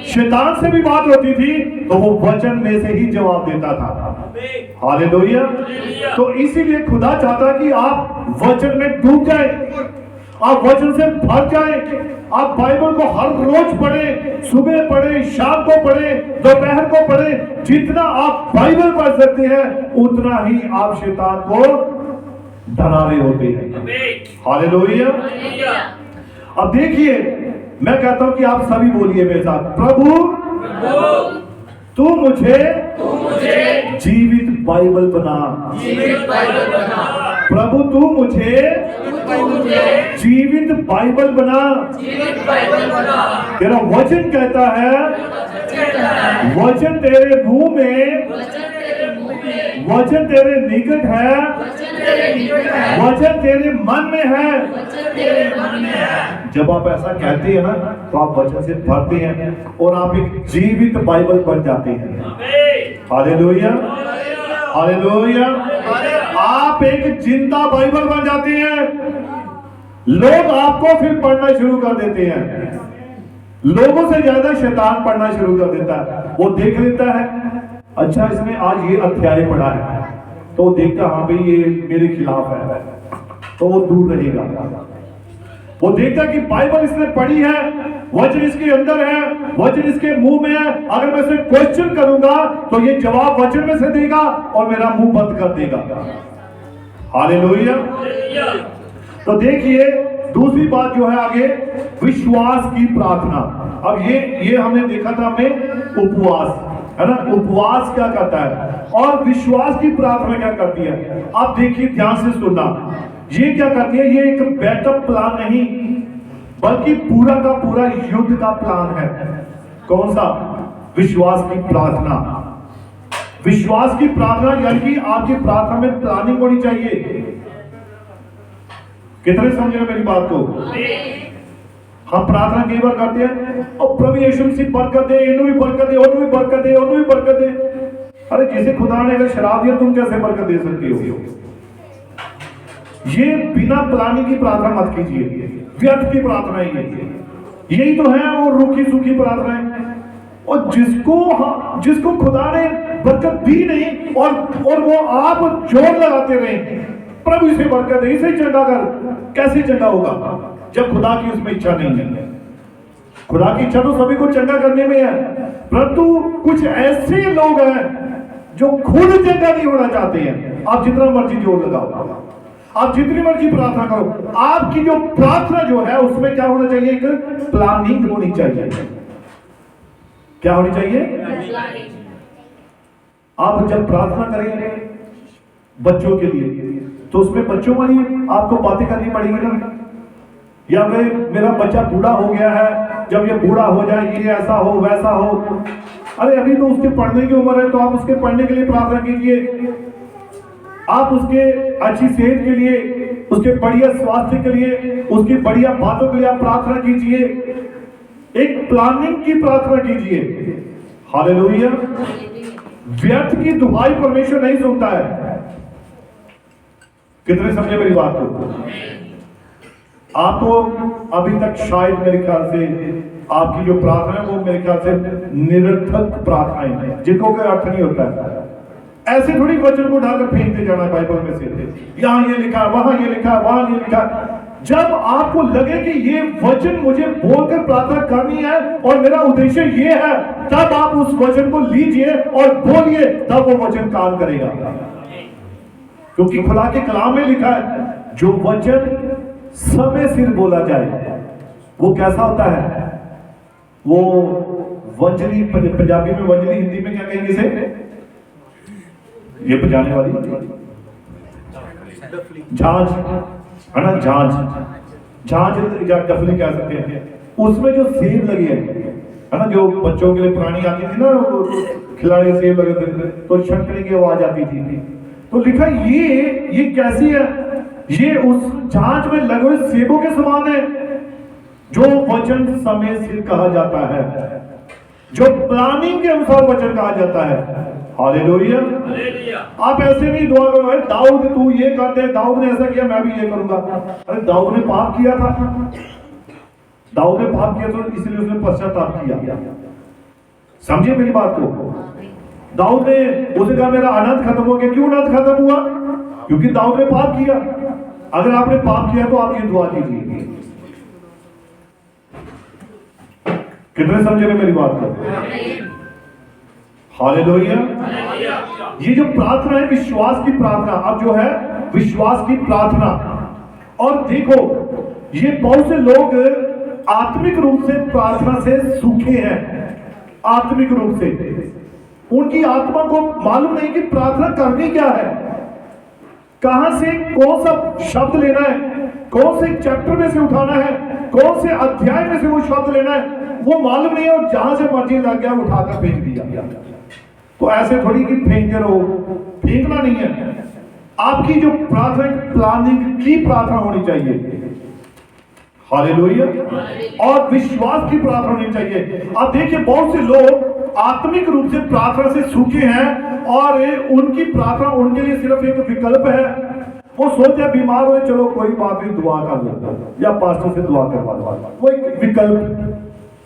शैतान से भी बात होती थी तो वो वचन में से ही जवाब देता था। हालेलुया। तो इसीलिए खुदा चाहता कि आप वचन में डूब जाए, आप वचन से भर जाए, आप बाइबल को हर रोज पढ़ें, सुबह पढ़ें, शाम को पढ़ें, दोपहर को पढ़ें। जितना आप बाइबल पढ़ सकते हैं उतना ही आप शैतान को डरा रहे होते हैं। हालेलुया। अब देखिए, मैं कहता हूं कि आप सभी बोलिए मेरे साथ, प्रभु तू मुझे जीवित बाइबल बना। प्रभु तू मुझे जीवित बाइबल बना। तेरा वचन कहता है, वचन तेरे मुंह में, वचन तेरे निकट है, वचन तेरे मन में है। जब आप ऐसा कहते हैं ना तो आप वचन से भरते हैं और आप एक जीवित बाइबल बन जाते हैं। Hallelujah, hallelujah. आप एक जिंदा बाइबल बन जाते हैं। लोग आपको फिर पढ़ना शुरू कर देते हैं। लोगों से ज्यादा शैतान पढ़ना शुरू कर देता है। वो देख लेता है, अच्छा इसने आज ये अध्याय पढ़ा है, तो वो देखता हाँ भाई ये मेरे खिलाफ है, तो वो दूर रहेगा। वो देखता कि बाइबल इसने पढ़ी है, वचन इसके अंदर है, वचन इसके मुंह में है, अगर मैं इसे क्वेश्चन करूंगा तो ये जवाब वचन में से देगा और मेरा मुंह बंद कर देगा। हालेलुया। तो देखिए, दूसरी बात जो है आगे, विश्वास की प्रार्थना। अब ये हमने देखा था, हमने उपवास, है ना, उपवास क्या करता है और विश्वास की प्रार्थना क्या करती है। आप देखिए, ध्यान से सुनना, ये क्या करती है, ये एक बैकअप प्लान नहीं बल्कि पूरा का पूरा युद्ध का प्लान है। कौन सा? विश्वास की प्रार्थना। विश्वास की प्रार्थना यानी कि आपकी प्रार्थना में प्लानिंग होनी चाहिए। कितने समझे मेरी बात को? हम प्रार्थना कई बार करते हैं और प्रभु यीशु मसीह बरकत दे, इन्हों भी बरकत दे, उन्हों भी बरकत दे, उन्हों भी बरकत दे। अरे जिसे खुदा ने अगर शराब दिया तुम कैसे बरकत दे सकते हो? ये बिना प्लानिंग की प्रार्थना मत कीजिए, व्यर्थ की प्रार्थना ही है। यही तो है वो रूखी सूखी प्रार्थनाएं। और जिसको खुदा ने बरकत दी नहीं और वो आप जोर लगाते रहे, प्रभु इसे बरकत दे, इसे चंगा कर, कैसे चंगा होगा जब खुदा की उसमें इच्छा नहीं है? खुदा की इच्छा तो सभी को चंगा करने में है, परंतु कुछ ऐसे लोग हैं जो खुद चंगा नहीं होना चाहते हैं। आप जितना मर्जी जोर लगाओ, आप जितनी मर्जी प्रार्थना करो, आपकी जो प्रार्थना जो है उसमें क्या होना चाहिए? एक प्लानिंग होनी चाहिए। क्या होनी चाहिए? आप जब प्रार्थना करें बच्चों के लिए तो उसमें बच्चों वाली आपको बातें करनी पड़ेगी ना। या फिर मेरा बच्चा बूढ़ा हो गया है, जब ये बूढ़ा हो जाए ये ऐसा हो वैसा हो। अरे अभी तो उसके पढ़ने की उम्र है, तो आप उसके पढ़ने के लिए प्रार्थना कीजिए। आप उसके अच्छी सेहत के लिए, उसके बढ़िया स्वास्थ्य के लिए, उसकी बढ़िया बातों के लिए आप प्रार्थना कीजिए। एक प्लानिंग की प्रार्थना कीजिए। हालेलुया। व्यर्थ की दुहाई परमेश्वर नहीं सुनता है। कितने समझे मेरी बात को? आप तो अभी तक शायद मेरे ख्याल से आपकी जो प्रार्थना है वो मेरे ख्याल से निरर्थक प्रार्थनाएं हैं जिनको कोई अर्थ नहीं होता है। ऐसे थोड़ी वचन को उठाकर फेंकते जाना बाइबल में से, यहां ये लिखा, वहां ये लिखा, वहां ये लिखा। जब आपको लगे कि ये वचन मुझे बोलकर प्रार्थना करनी है और मेरा उद्देश्य ये है, तब आप उस वचन को लीजिए और बोलिए, तब वो वचन काम करेगा। क्योंकि खुदा के कलाम में लिखा है, जो वचन समय सिर बोला जाए वो कैसा होता है? वो वंजली, पंजाबी में वंजली, हिंदी में क्या कहेंगे इसे? ये बजाने वाली झांझ है ना, झांझ या डफली कह सकते हैं। उसमें जो सेब लगे है ना, जो बच्चों के लिए पुरानी आती थी ना, खिलाड़ी सेब लगे थे तो छनकने की आवाज आती थी। तो लिखा ये कैसी है? ये उस झांझ में लगे हुए सेबों के समान है, जो वचन समय सिर कहा जाता है, जो प्लानिंग के अनुसार वचन कहा जाता है। हालेलुया। आप ऐसे नहीं दुआ करो, दाऊद तू ये कर दे, दाऊद ने ऐसा किया मैं भी ये करूंगा। अरे दाऊद ने पाप किया था, दाऊद ने पाप किया तो इसलिए उसने पश्चाताप किया। समझिए मेरी बात को? दाऊद ने उसने कहा मेरा अनंत खत्म हो गया। क्यों अनंत खत्म हुआ? क्योंकि दाऊद ने पाप किया। अगर आपने पाप किया तो आप ये दुआ कीजिए। कितने समझे मेरी बात को? हालेलुया। ये जो प्रार्थना है विश्वास की प्रार्थना, अब जो है विश्वास की प्रार्थना। और देखो ये बहुत से लोग आत्मिक रूप से प्रार्थना से सूखे हैं। आत्मिक रूप से उनकी आत्मा को मालूम नहीं कि प्रार्थना करनी क्या है, कहां से कौन सा शब्द लेना है, कौन से चैप्टर में से उठाना है, कौन से अध्याय में से वो शब्द लेना है, वो मालूम नहीं है। और जहां से मर्जी लग गया उठाकर फेंक दिया। तो ऐसे थोड़ी कि फेंकते रहो, फेंकना नहीं है। आपकी जो प्रार्थना प्लानिंग की प्रार्थना होनी चाहिए। हालेलुया। और विश्वास की प्रार्थना होनी चाहिए। अब देखिए बहुत से लोग आत्मिक रूप से प्रार्थना से सूखे हैं और उनकी प्रार्थना उनके लिए सिर्फ एक विकल्प है। वो सोचते हैं बीमार हुए, चलो कोई बात नहीं दुआ कर लो या पास्टर से दुआ करवा दो, वो एक विकल्प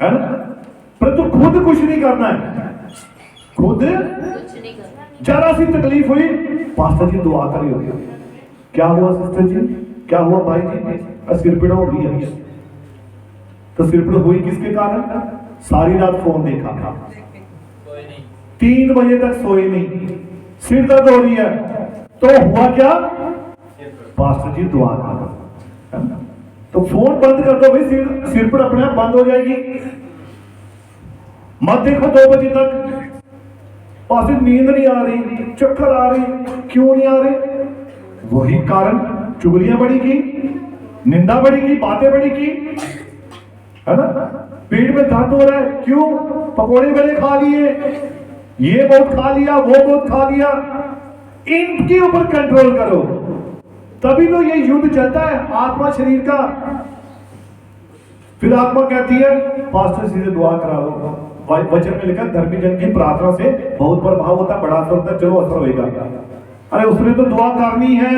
है ना। परंतु खुद कुछ नहीं करना है। खुद जरा सी तकलीफ हुई, पास्टर जी दुआ करिए। क्या हुआ सिस्टर जी, क्या हुआ भाई जी? सिरपीड़ा हो गई है। तो सिरपीड़ा हुई किसके कारण? सारी रात फोन देखा, 3 बजे तक सोए नहीं, सिर दर्द हो रही है। तो हुआ क्या? पास्टर जी दुआ करो। तो फोन बंद कर दो भाई, सिरपीड़ा अपने आप बंद हो जाएगी। मत देखो 2 बजे तक, पास्टर नींद नहीं आ रही, चक्कर आ रही, क्यों नहीं आ रही? वही कारण, चुगलियां बड़ी की, निंदा बड़ी की, बातें बड़ी की, है ना। पेट में दर्द हो रहा है, क्यों? पकोड़े बड़े खा लिए, ये बहुत खा लिया, वो बहुत खा लिया, इनके ऊपर कंट्रोल करो, तभी तो ये युद्ध चलता है आत्मा शरीर का। फिर आत्मा कहती है पास्टर सीधे दुआ करा लो। वचन में लिखा धर्मी जन की प्रार्थना से बहुत प्रभाव होता है, बड़ा असर होता है, चलो असर होगा। अरे उसने तो दुआ करनी है।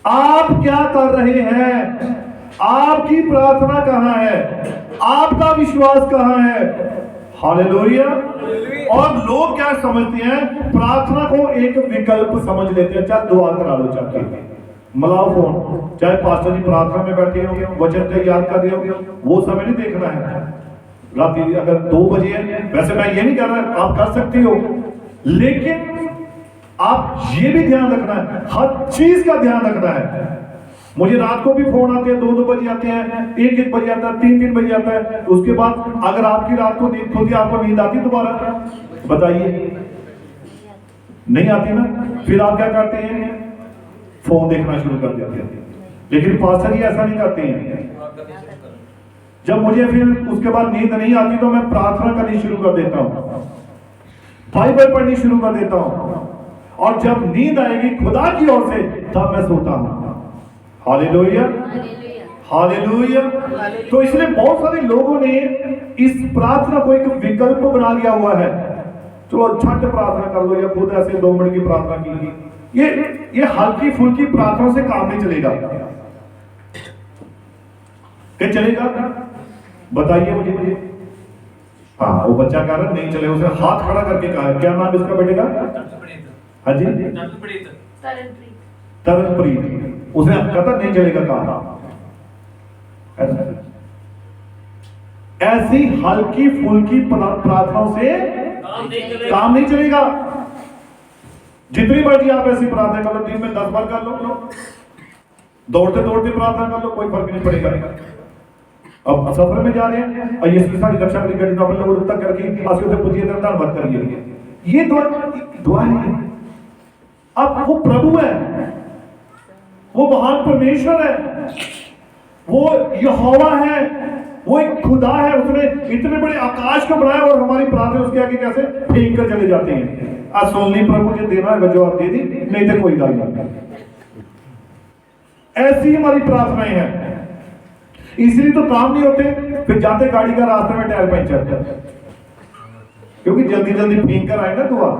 आप क्या कर रहे हैं? आपकी प्रार्थना कहां है? आपका विश्वास कहां है? हालेलुया। और लोग क्या समझते हैं? प्रार्थना को एक विकल्प समझ लेते हैं, चल दुआ करा लो, चाहते मिलाओ फोन, चाहे पास्टर जी प्रार्थना में बैठे हो, वचन को याद कर रहे हो, वो समय नहीं देखना है। रात अगर 2 बजे है, वैसे मैं ये नहीं कर रहा, आप कर सकते हो, लेकिन आप ये भी ध्यान रखना है, हर चीज का ध्यान रखना है। मुझे रात को भी फोन आते हैं, 2-2 बजे आते हैं, 1-1 बजे आता है, 3-3 बजे आता है। तो उसके बाद अगर आपकी रात को नींद खुलती, आपको नींद आती दोबारा? बताइए, नहीं आती ना। फिर आप क्या करते हैं? फोन देखना शुरू कर देते हैं। लेकिन पास्टर जी ऐसा नहीं करते हैं। जब मुझे फिर उसके बाद नींद नहीं आती तो मैं प्रार्थना करनी शुरू कर देता हूं, बाइबल पढ़नी शुरू कर देता हूं, और जब नींद आएगी खुदा की ओर से तब मैं सोता हूं। Hallelujah, hallelujah. तो इसलिए बहुत सारे लोगों ने इस प्रार्थना को एक विकल्प बना लिया हुआ है। चलो छठ प्रार्थना कर लो, या खुद ऐसे 2 मिनट की प्रार्थना की। ये हल्की फुल्की प्रार्थना से काम नहीं चलेगा। क्या चलेगा? बताइए मुझे। हाँ, वो बच्चा कह रहा नहीं चलेगा, उसने हाथ खड़ा करके कहा। क्या नाम इसका बेटे का? हाँ जी, तरनप्रीत। उसने कहता नहीं चलेगा, कहा ऐसी हल्की फुल्की प्रार्थनाओं से काम नहीं चलेगा। जितनी मर्जी आप ऐसी प्रार्थना कर लो, दिन में 10 बार कर लो, दौड़ते दौड़ते प्रार्थना कर लो, कोई फर्क नहीं पड़ेगा। अब सफर में जा रहे हैं और ये सारी रक्षा करी गई तो अपन लोग तक करके आगे से पूछिए धन्यवाद करिए, ये दुआ है। अब वो प्रभु है, वो महान परमेश्वर है, वो यहोवा है, वो एक खुदा है। उसने इतने बड़े आकाश को बनाया और हमारी प्रार्थना उसके आगे कैसे फेंक कर चले जाते हैं। सोलनी प्रभु जी देना है जो आप दे दी, नहीं तो कोई गल नहीं। ऐसी हमारी प्रार्थनाएं हैं, इसलिए तो काम नहीं होते। फिर जाते गाड़ी का रास्ते में टायर पंचर, क्योंकि जल्दी जल्दी फेंक कर आए ना दुआ।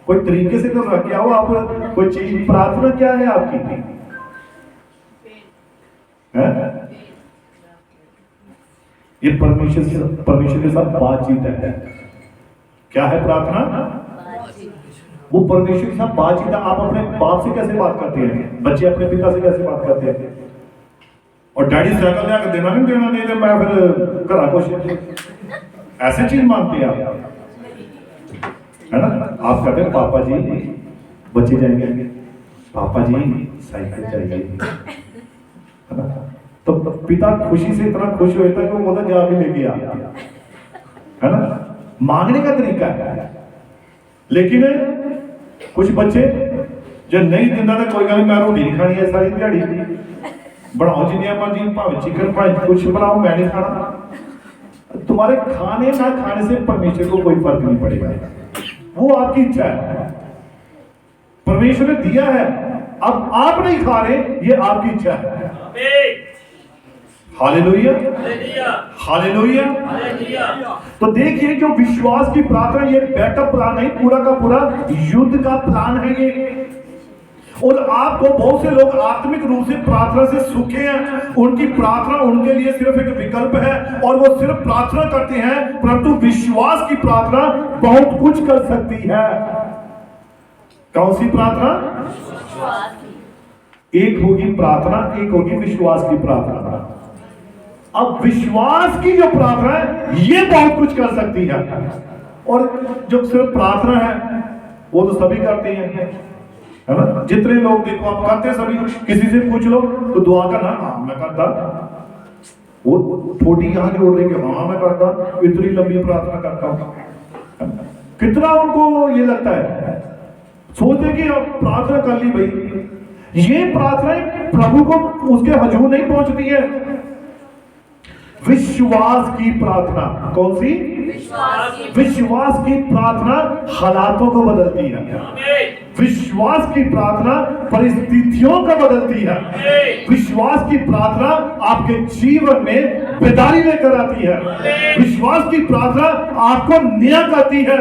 कोई तरीके से तो रख के आओ आप, कोई चीज। प्रार्थना क्या है आपकी? है? ये परमेश्वर के साथ बातचीत है। क्या है प्रार्थना? वो परमेश्वर के साथ बातचीत है। आप अपने बाप से कैसे बात करते हैं? बच्चे अपने पिता से कैसे बात करते हैं? और डैडी साइकिल लेकर देना नहीं देना, नहीं तो मैं फिर करा कुछ ऐसे चीज मांगते हैं आप, है ना? आप कहते हैं पापा जी, बच्चे जाएंगे पापा जी साइकिल चाहिए, है ना? तो पिता खुशी से इतना खुश होता है कि वो बोलता जा भी लेके आ, है ना? मांगने का तरीका है। लेकिन कुछ बच्चे जो नहीं दिंदा तो कोई गल, मैं रोटी नहीं खानी है सारी दिहाड़ी, बनाओ जिन्हें मर्जी, भावे चिकन भावे कुछ बनाओ, मैं नहीं खाना। तुम्हारे खाने ना खाने से परमेश्वर को कोई फर्क नहीं पड़ेगा, वो आपकी इच्छा है। परमेश्वर ने दिया है, अब आप नहीं खा रहे, ये आपकी इच्छा है। Hallelujah, hallelujah. तो देखिए, जो विश्वास की प्रार्थना, ये बैकअप प्लान नहीं, पूरा का पूरा युद्ध का प्लान है ये। और आपको बहुत से लोग आत्मिक रूप से प्रार्थना से सूखे हैं, उनकी प्रार्थना उनके लिए सिर्फ एक विकल्प है और वो सिर्फ प्रार्थना करते हैं, परंतु विश्वास की प्रार्थना बहुत कुछ कर सकती है। कौन सी प्रार्थना? एक होगी प्रार्थना, एक होगी विश्वास की प्रार्थना। अब विश्वास की जो प्रार्थना है ये बहुत कुछ कर सकती है, और जो सिर्फ प्रार्थना है वो तो सभी करते हैं, है ना? जितने लोग देखो आप करते सभी, किसी से पूछ लो तो दुआ का ना, हाँ मैं करता, वो छोटी यहां जोड़ देंगे, हाँ मैं करता, इतनी लंबी प्रार्थना करता हूं। कितना उनको ये लगता है, सोचते कि अब प्रार्थना कर ली भाई। ये प्रार्थना प्रभु को उसके हजूर नहीं पहुंचती है। विश्वास की प्रार्थना। कौन सी? विश्वास की प्रार्थना हालातों को बदलती है। विश्वास की प्रार्थना परिस्थितियों को बदलती है। विश्वास की प्रार्थना आपके जीवन में बेदारी लेकर आती है। विश्वास की प्रार्थना आपको नया करती है।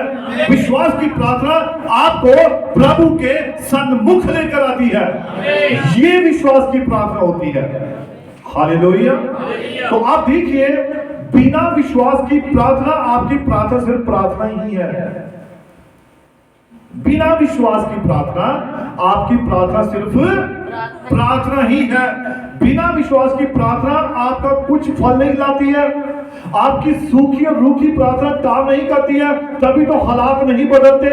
विश्वास की प्रार्थना आपको प्रभु के सन्मुख लेकर आती है। ये विश्वास की प्रार्थना होती है। हालेलुया। तो आप देखिए, बिना विश्वास की प्रार्थना आपकी प्रार्थना सिर्फ प्रार्थना ही है। बिना विश्वास की प्रार्थना आपकी प्रार्थना सिर्फ प्रार्थना ही है। बिना विश्वास की प्रार्थना आपका कुछ फल नहीं लाती है। आपकी सूखी और रूखी प्रार्थना काम नहीं करती है, तभी तो हालात नहीं बदलते।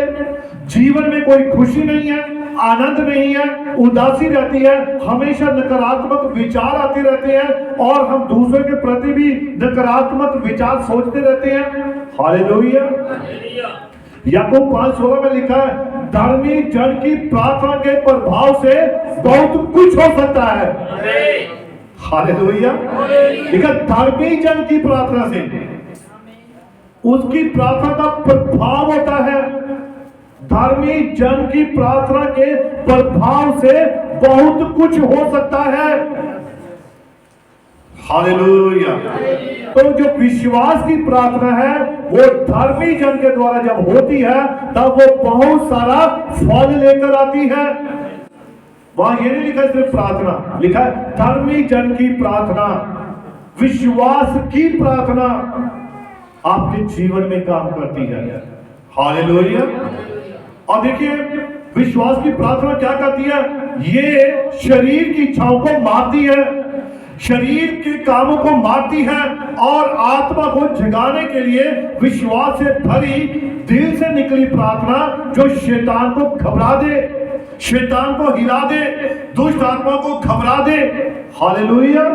जीवन में कोई खुशी नहीं है, आनंद नहीं है, उदासी रहती है, हमेशा नकारात्मक विचार आते रहते हैं और हम दूसरों के प्रति भी नकारात्मक विचार सोचते रहते हैं। हालेलुया। याकूब 5:16 में लिखा है, धर्मी जन की प्रार्थना के प्रभाव से बहुत कुछ हो सकता है। हालेलुया। लिखा धर्मी जन की प्रार्थना से, उसकी प्रार्थना का प्रभाव होता है। धर्मी जन की प्रार्थना के प्रभाव से बहुत कुछ हो सकता है। हालेलुया। तो जो विश्वास की प्रार्थना है वो धर्मी जन के द्वारा जब होती है तब वो बहुत सारा फल लेकर आती है। वहां ये नहीं लिखा सिर्फ प्रार्थना, लिखा है धर्मी जन की प्रार्थना, विश्वास की प्रार्थना आपके जीवन में काम करती है। हालेलुया। और देखिए, विश्वास की प्रार्थना क्या करती है? ये शरीर की इच्छाओं को मारती है, शरीर के कामों को मारती है और आत्मा को जगाने के लिए विश्वास से भरी दिल से निकली प्रार्थना जो शैतान को घबरा दे, शैतान को हिला दे, दुष्ट आत्मा को घबरा दे। हालेलुया।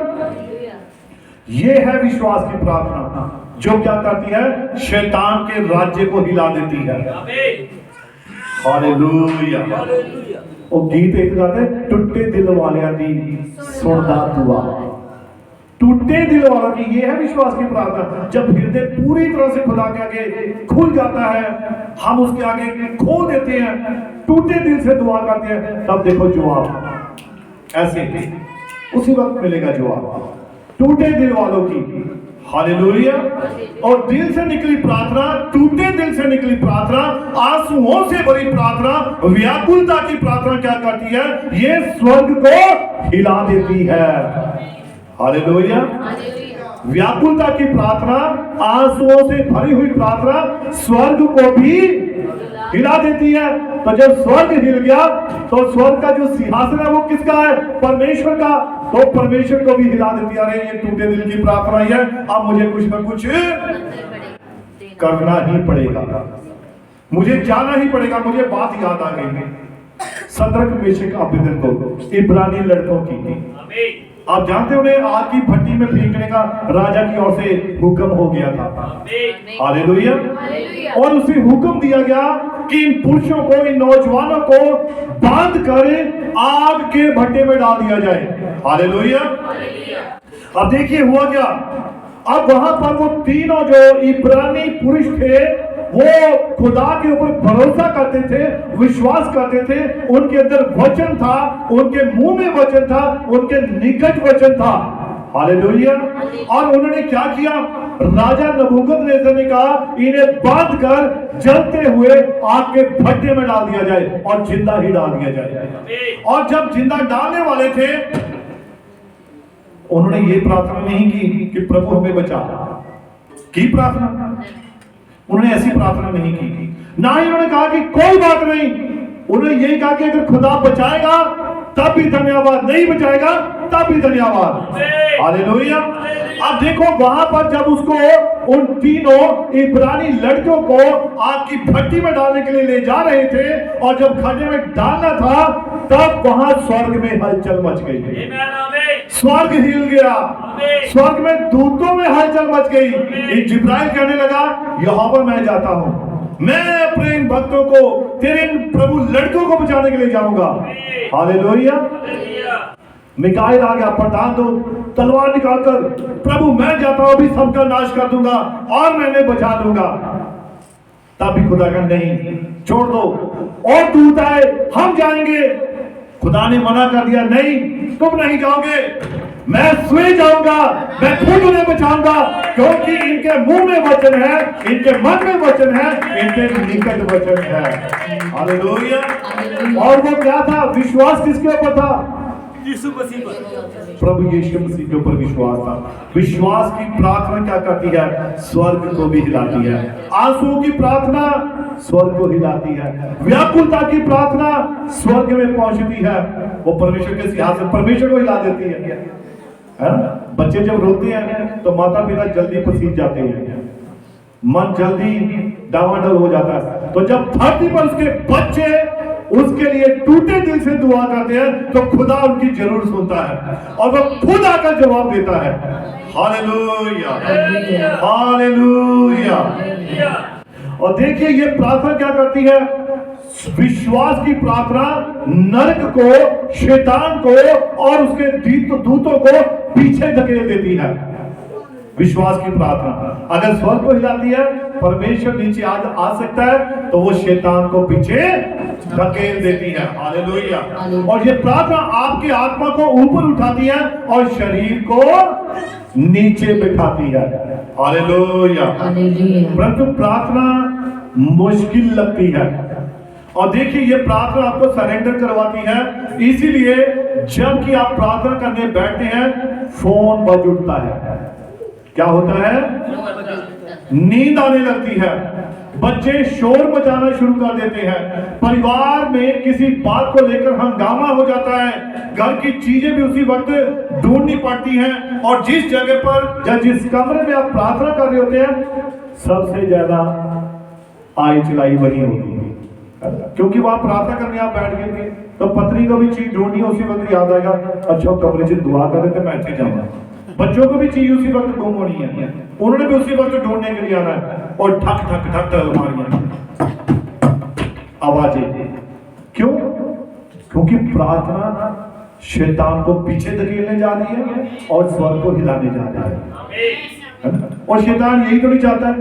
ये है विश्वास की प्रार्थना जो क्या करती है? शैतान के राज्य को हिला देती है। हालेलुया। वो गीत एक गाते, टूटे दिल वालियां दी सुनदा दुआ। टूटे दिल वालों की ये है विश्वास की प्रार्थना। जब हृदय पूरी तरह से खुदा के आगे खुल जाता है, हम उसके आगे खो देते हैं, टूटे दिल से दुआ करते हैं, तब देखो जवाब ऐसे उसी वक्त मिलेगा जवाब। टूटे दिल वालों की। हालेलुया। और दिल से निकली प्रार्थना, टूटे दिल से निकली प्रार्थना, आंसुओं से भरी प्रार्थना, व्याकुलता की प्रार्थना क्या करती है? ये स्वर्ग को हिला देती है। हालेलुया। व्याकुलता की प्रार्थना, आंसुओं से भरी हुई प्रार्थना स्वर्ग को भी हिला देती है। तो जब स्वर्ग हिल गया तो स्वर्ग का जो सिंहासन है वो किसका है? परमेश्वर का। तो परमेश्वर को भी हिला देती है। अरे ये टूटे दिल की प्रार्थना ही है, अब मुझे कुछ न कुछ करना ही पड़ेगा, मुझे जाना ही पड़ेगा। मुझे बात याद आ गई सदरक मेशक अबेदनगो इब्रानी लड़कों की। आप जानते हो उन्हें आग की भट्टी में फेंकने का राजा की ओर से हुक्म हो गया था। हालेलुया। और उसे हुक्म दिया गया कि इन पुरुषों को, इन नौजवानों को बांध कर आग के भट्टे में डाल दिया जाए। हालेलुया। अब देखिए हुआ क्या। अब वहां पर वो तीनों जो इब्रानी पुरुष थे वो खुदा के ऊपर भरोसा करते थे, विश्वास करते थे। उनके अंदर वचन था, उनके मुंह में वचन था, उनके निकट वचन था। हालेलुया। और उन्होंने क्या किया? राजा नबूकदनेस्सर ने कहा इन्हें बांध कर जलते हुए आग के भट्टे में डाल दिया जाए और जिंदा ही डाल दिया जाए। और जब जिंदा डालने वाले थे उन्होंने ये प्रार्थना नहीं की कि प्रभु हमें बचा। की प्रार्थना? उन्होंने ऐसी प्रार्थना नहीं की। ना ही उन्होंने कहा कि कोई बात नहीं। उन्होंने यही कहा कि अगर खुदा बचाएगा तब भी धन्यवाद, नहीं बचाएगा तब भी धन्यवाद। हालेलुया। अब देखो वहां पर जब उसको, उन तीनों इब्रानी लड़कों को आग की भट्टी में डालने के लिए ले जा रहे थे और जब खड्डे में डालना था तब वहां स्वर्ग में हलचल मच गई। स्वर्ग हिल गया, स्वर्ग में दूतों में हलचल मच गई। एक जिब्राइल कहने लगा यहोवा मैं जाता हूं, मैं अपने इन भक्तों को, तेरे इन प्रभु लड़कों को बचाने के लिए जाऊंगा। हालेलुया। मिकाएल आ गया, प्रधान दो तलवार निकालकर, प्रभु मैं जाता हूं, अभी सबका नाश कर दूंगा और मैंने बचा लूंगा। तब भी खुदा का नहीं, छोड़ दो, और दूत आए, हम जाएंगे। खुदा ने मना कर दिया, नहीं तुम नहीं जाओगे, मैं स्वयं जाऊंगा, मैं खुद उन्हें बचाऊंगा, क्योंकि इनके मुंह में वचन है, इनके मन में वचन है, इनके निकट वचन है। हालेलुया। और वो क्या था? विश्वास किसके ऊपर था? यीशु मसीह पर। प्रभु यीशु मसीह के ऊपर विश्वास था। विश्वास की प्रार्थना क्या करती है? स्वर्ग को भी हिलाती है। आंसुओं की प्रार्थना स्वर्ग को हिलाती है। व्याकुलता की प्रार्थना स्वर्ग में पहुंचती है। वो परमेश्वर के सिंहासन, परमेश्वर को हिला देती है ना? बच्चे जब रोते हैं तो माता पिता जल्दी पसीज जाते हैं, मन जल्दी डावाडोल हो जाता है। तो जब धरती पर उसके बच्चे उसके लिए टूटे दिल से दुआ करते हैं तो खुदा उनकी जरूर सुनता है और वो खुद आकर जवाब देता है। Hallelujah, hallelujah. और देखिए ये प्रार्थना क्या करती है? विश्वास की प्रार्थना नरक को, शैतान को और उसके दूतों को पीछे धकेल देती है। विश्वास की प्रार्थना अगर स्वर्ग को हिलाती है, परमेश्वर नीचे आ सकता है, तो वो शैतान को पीछे धकेल देती है। हालेलुया। और ये प्रार्थना आपकी आत्मा को ऊपर उठाती है और शरीर को नीचे बिठाती है। हालेलुया। परंतु प्रार्थना मुश्किल लगती है। और देखिए ये प्रार्थना आपको सरेंडर करवाती है। इसीलिए जब कि आप प्रार्थना करने बैठते हैं, फोन बज उठता है। क्या होता है? नींद आने लगती है, बच्चे शोर मचाना शुरू कर देते हैं, परिवार में किसी बात को लेकर हंगामा हो जाता है, घर की चीजें भी उसी वक्त ढूंढनी पड़ती हैं, और जिस जगह पर या जिस कमरे में आप प्रार्थना कर रहे होते हैं, सबसे ज्यादा आई चिल्लाई वही होती है, क्योंकि वहां प्रार्थना करने आप बैठ गए थे, तो पत्नी को भी चीज ढूंढनी है, उसी वक्त याद आएगा, अच्छा कमरे से दुआ कर रहे थे, मैं अच्छे जाऊंगा। बच्चों को भी चीज उसी वक्त गुम होनी है, उन्होंने भी उसी वक्त ढूंढने के लिए आना है, और ठक ठक ठक अलमारियां, आवाजें। क्यों? क्योंकि प्रार्थना शैतान को पीछे धकेलने जा रही है और स्वर्ग को हिलाने जा रही है। और शैतान यही तो नहीं चाहता है,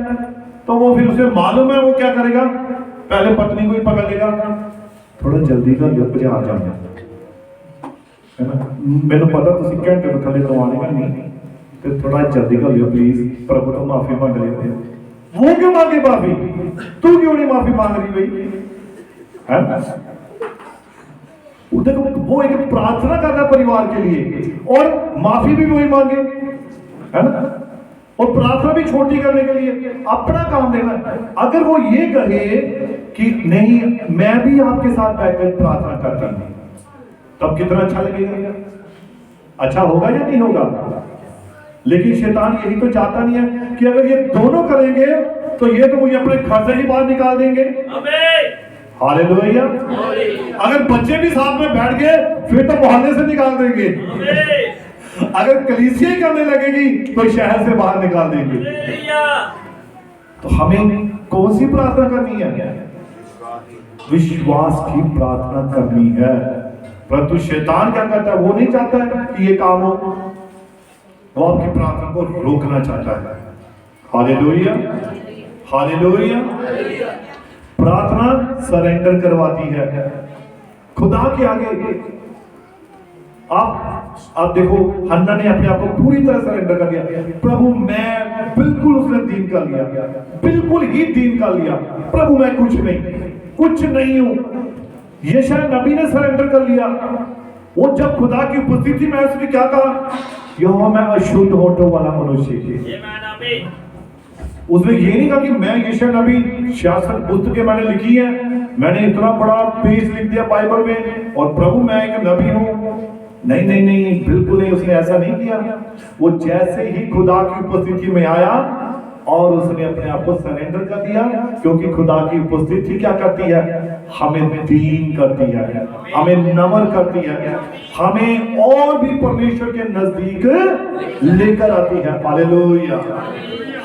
तो वो फिर उसे मालूम है वो क्या करेगा, पहले पत्नी को ही पकड़ लेगा, थोड़ा जल्दी कर लो, मुझे आ जाना है ना, मैंने पता तुम घंटे में थले करवाने नहीं, तो थोड़ा जल्दी कर लियो प्लीज, प्रभु तो माफी मांग रहे थे। वो क्यों मांगे माफी? तू क्यों नहीं माफी मांग रही भाई? है देखो, वो एक प्रार्थना कर रहा है परिवार के लिए, और माफी भी वही मांगे, है ना, और प्रार्थना भी छोटी करने के लिए अपना काम देना। अगर वो ये कहे कि नहीं मैं भी आपके साथ बैठकर प्रार्थना करता हूं, तब कितना अच्छा लगेगा? अच्छा होगा या नहीं होगा? लेकिन शैतान यही तो चाहता नहीं है कि अगर ये दोनों करेंगे तो ये तो मुझे अपने घर से ही बाहर निकाल देंगे। हालेलुया। अगर बच्चे भी साथ में बैठ गए फिर तो मोहल्ले से निकाल देंगे, अगर कलीसिया करने लगेगी तो शहर से बाहर निकाल देंगे। तो हमें कौन सी प्रार्थना करनी है? विश्वास की प्रार्थना करनी है। परंतु शैतान क्या करता है? वो नहीं चाहता है कि ये काम हो, वो आपकी प्रार्थना को रोकना चाहता है। Hallelujah, hallelujah. प्रार्थना सरेंडर करवाती है खुदा के आगे। आप देखो, हन्ना ने अपने आप को पूरी तरह सरेंडर कर दिया। प्रभु मैं बिल्कुल, उसने दीन कर लिया, बिल्कुल ही दीन कर लिया। प्रभु मैं कुछ नहीं हूं। यशायाह नबी ने सरेंडर कर लिया। वो जब खुदा की उपस्थिति में उसने क्या कहा? यहोवा मैं अशुद्ध होठों वाला मनुष्य। उसने ये नहीं कहा कि मैं यशायाह नबी शासन पुस्तकें मैंने लिखी है, मैंने इतना बड़ा पेज लिख दिया बाइबल में, और प्रभु मैं एक नबी हूं। नहीं, बिल्कुल नहीं, उसने ऐसा नहीं किया। वो जैसे ही खुदा की उपस्थिति में आया और उसने अपने आप को सरेंडर कर दिया, क्योंकि खुदा की उपस्थिति क्या करती है? हमें दीन करती है, हमें नम्र करती है, हमें और भी परमेश्वर के नजदीक लेकर आती है। Hallelujah,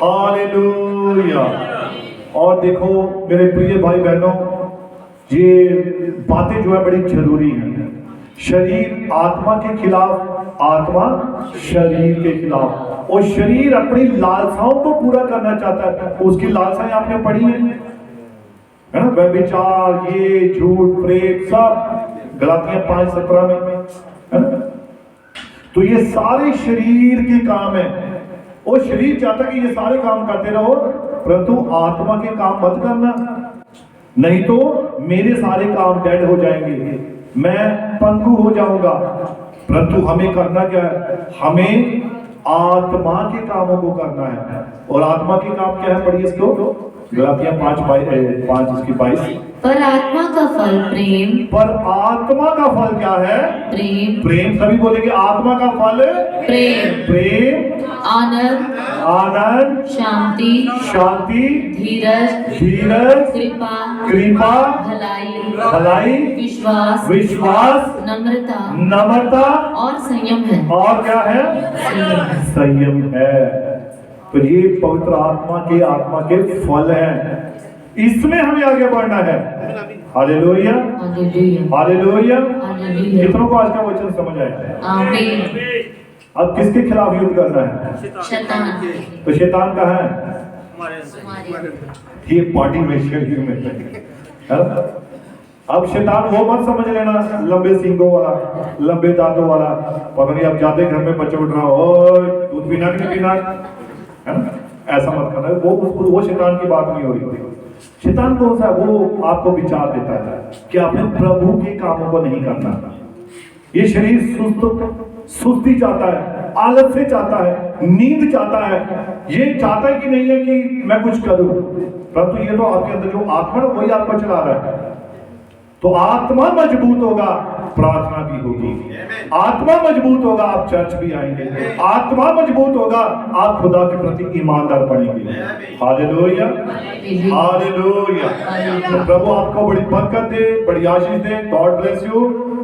hallelujah. और देखो मेरे प्रिय भाई बहनों, ये बातें जो है बड़ी जरूरी है। शरीर आत्मा के खिलाफ, आत्मा शरीर के खिलाफ। और शरीर अपनी लालसाओं को पूरा करना चाहता है। उसकी लालसाएं आपने पढ़ी है ना, व्यभिचार, ये झूठ, प्रेम, सब गलातियां 5:17 में है ना। तो ये सारे शरीर के काम है। और शरीर चाहता है कि ये सारे काम करते रहो, परंतु आत्मा के काम मत करना, नहीं तो मेरे सारे काम डेड हो जाएंगे, मैं पंगु हो जाऊंगा। परंतु हमें करना क्या है? हमें आत्मा के कामों को करना है। और आत्मा के काम क्या है? पढ़िए इसको, गलातियां 5:22। पर आत्मा का फल प्रेम, पर आत्मा का फल क्या है? प्रेम, प्रेम। सभी बोलेंगे आत्मा का फल प्रेम, प्रेम, आनंद, आनंद, शांति, शांति, धीरज, धीरज, कृपा, कृपा, भलाई, भलाई, विश्वास, विश्वास, नम्रता नम्रता, और संयम है। और क्या है? संयम। संयम है। तो ये पवित्र आत्मा के फल हैं। इसमें हमें आगे बढ़ना है। Hallelujah, hallelujah, hallelujah. हालेलुया, कितनों को आज का वचन समझ आया? आमीन। अब किसके खिलाफ युद्ध करना है? शैतान, तो शैतान कहाँ है? हमारे ये बॉडी में, शरीर में है ना? अब शैतान वो मत समझ लेना लंबे सींगों वाला, लंबे दांतों वाला, पता नहीं अब जाते घर में बच्चे उठ रहा हो, दूध पीना कि नहीं पीना, है ना? ऐसा मत करना। वो शैतान की बात नहीं हो रही। शैतान कौन सा है? वो आपको विचार देता है कि आपने प्रभु के कामों को नहीं करना। ये शरीर सुस्ती चाहता है, आलस से चाहता है, नींद चाहता है। ये चाहता है कि नहीं है कि मैं कुछ करूं, परंतु ये तो आपके अंदर जो आत्मा है वही आपको चला रहा है। तो आत्मा मजबूत होगा, प्रार्थना भी होगी। आत्मा मजबूत होगा, आप चर्च भी आएंगे। आत्मा मजबूत होगा, आप खुदा के प्रति ईमानदार बनेंगे। Hallelujah, hallelujah. तो प्रभु आपको बड़ी बरकत दे, बड़ी आशीष दे। God bless you.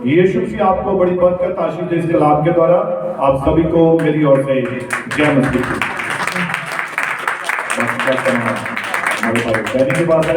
यीशु से आपको बड़ी बरकत आशीष दे इस कलाम के द्वारा। आप सभी को मेरी ओर से जय मसीह। हमारे पास कहने की बात है।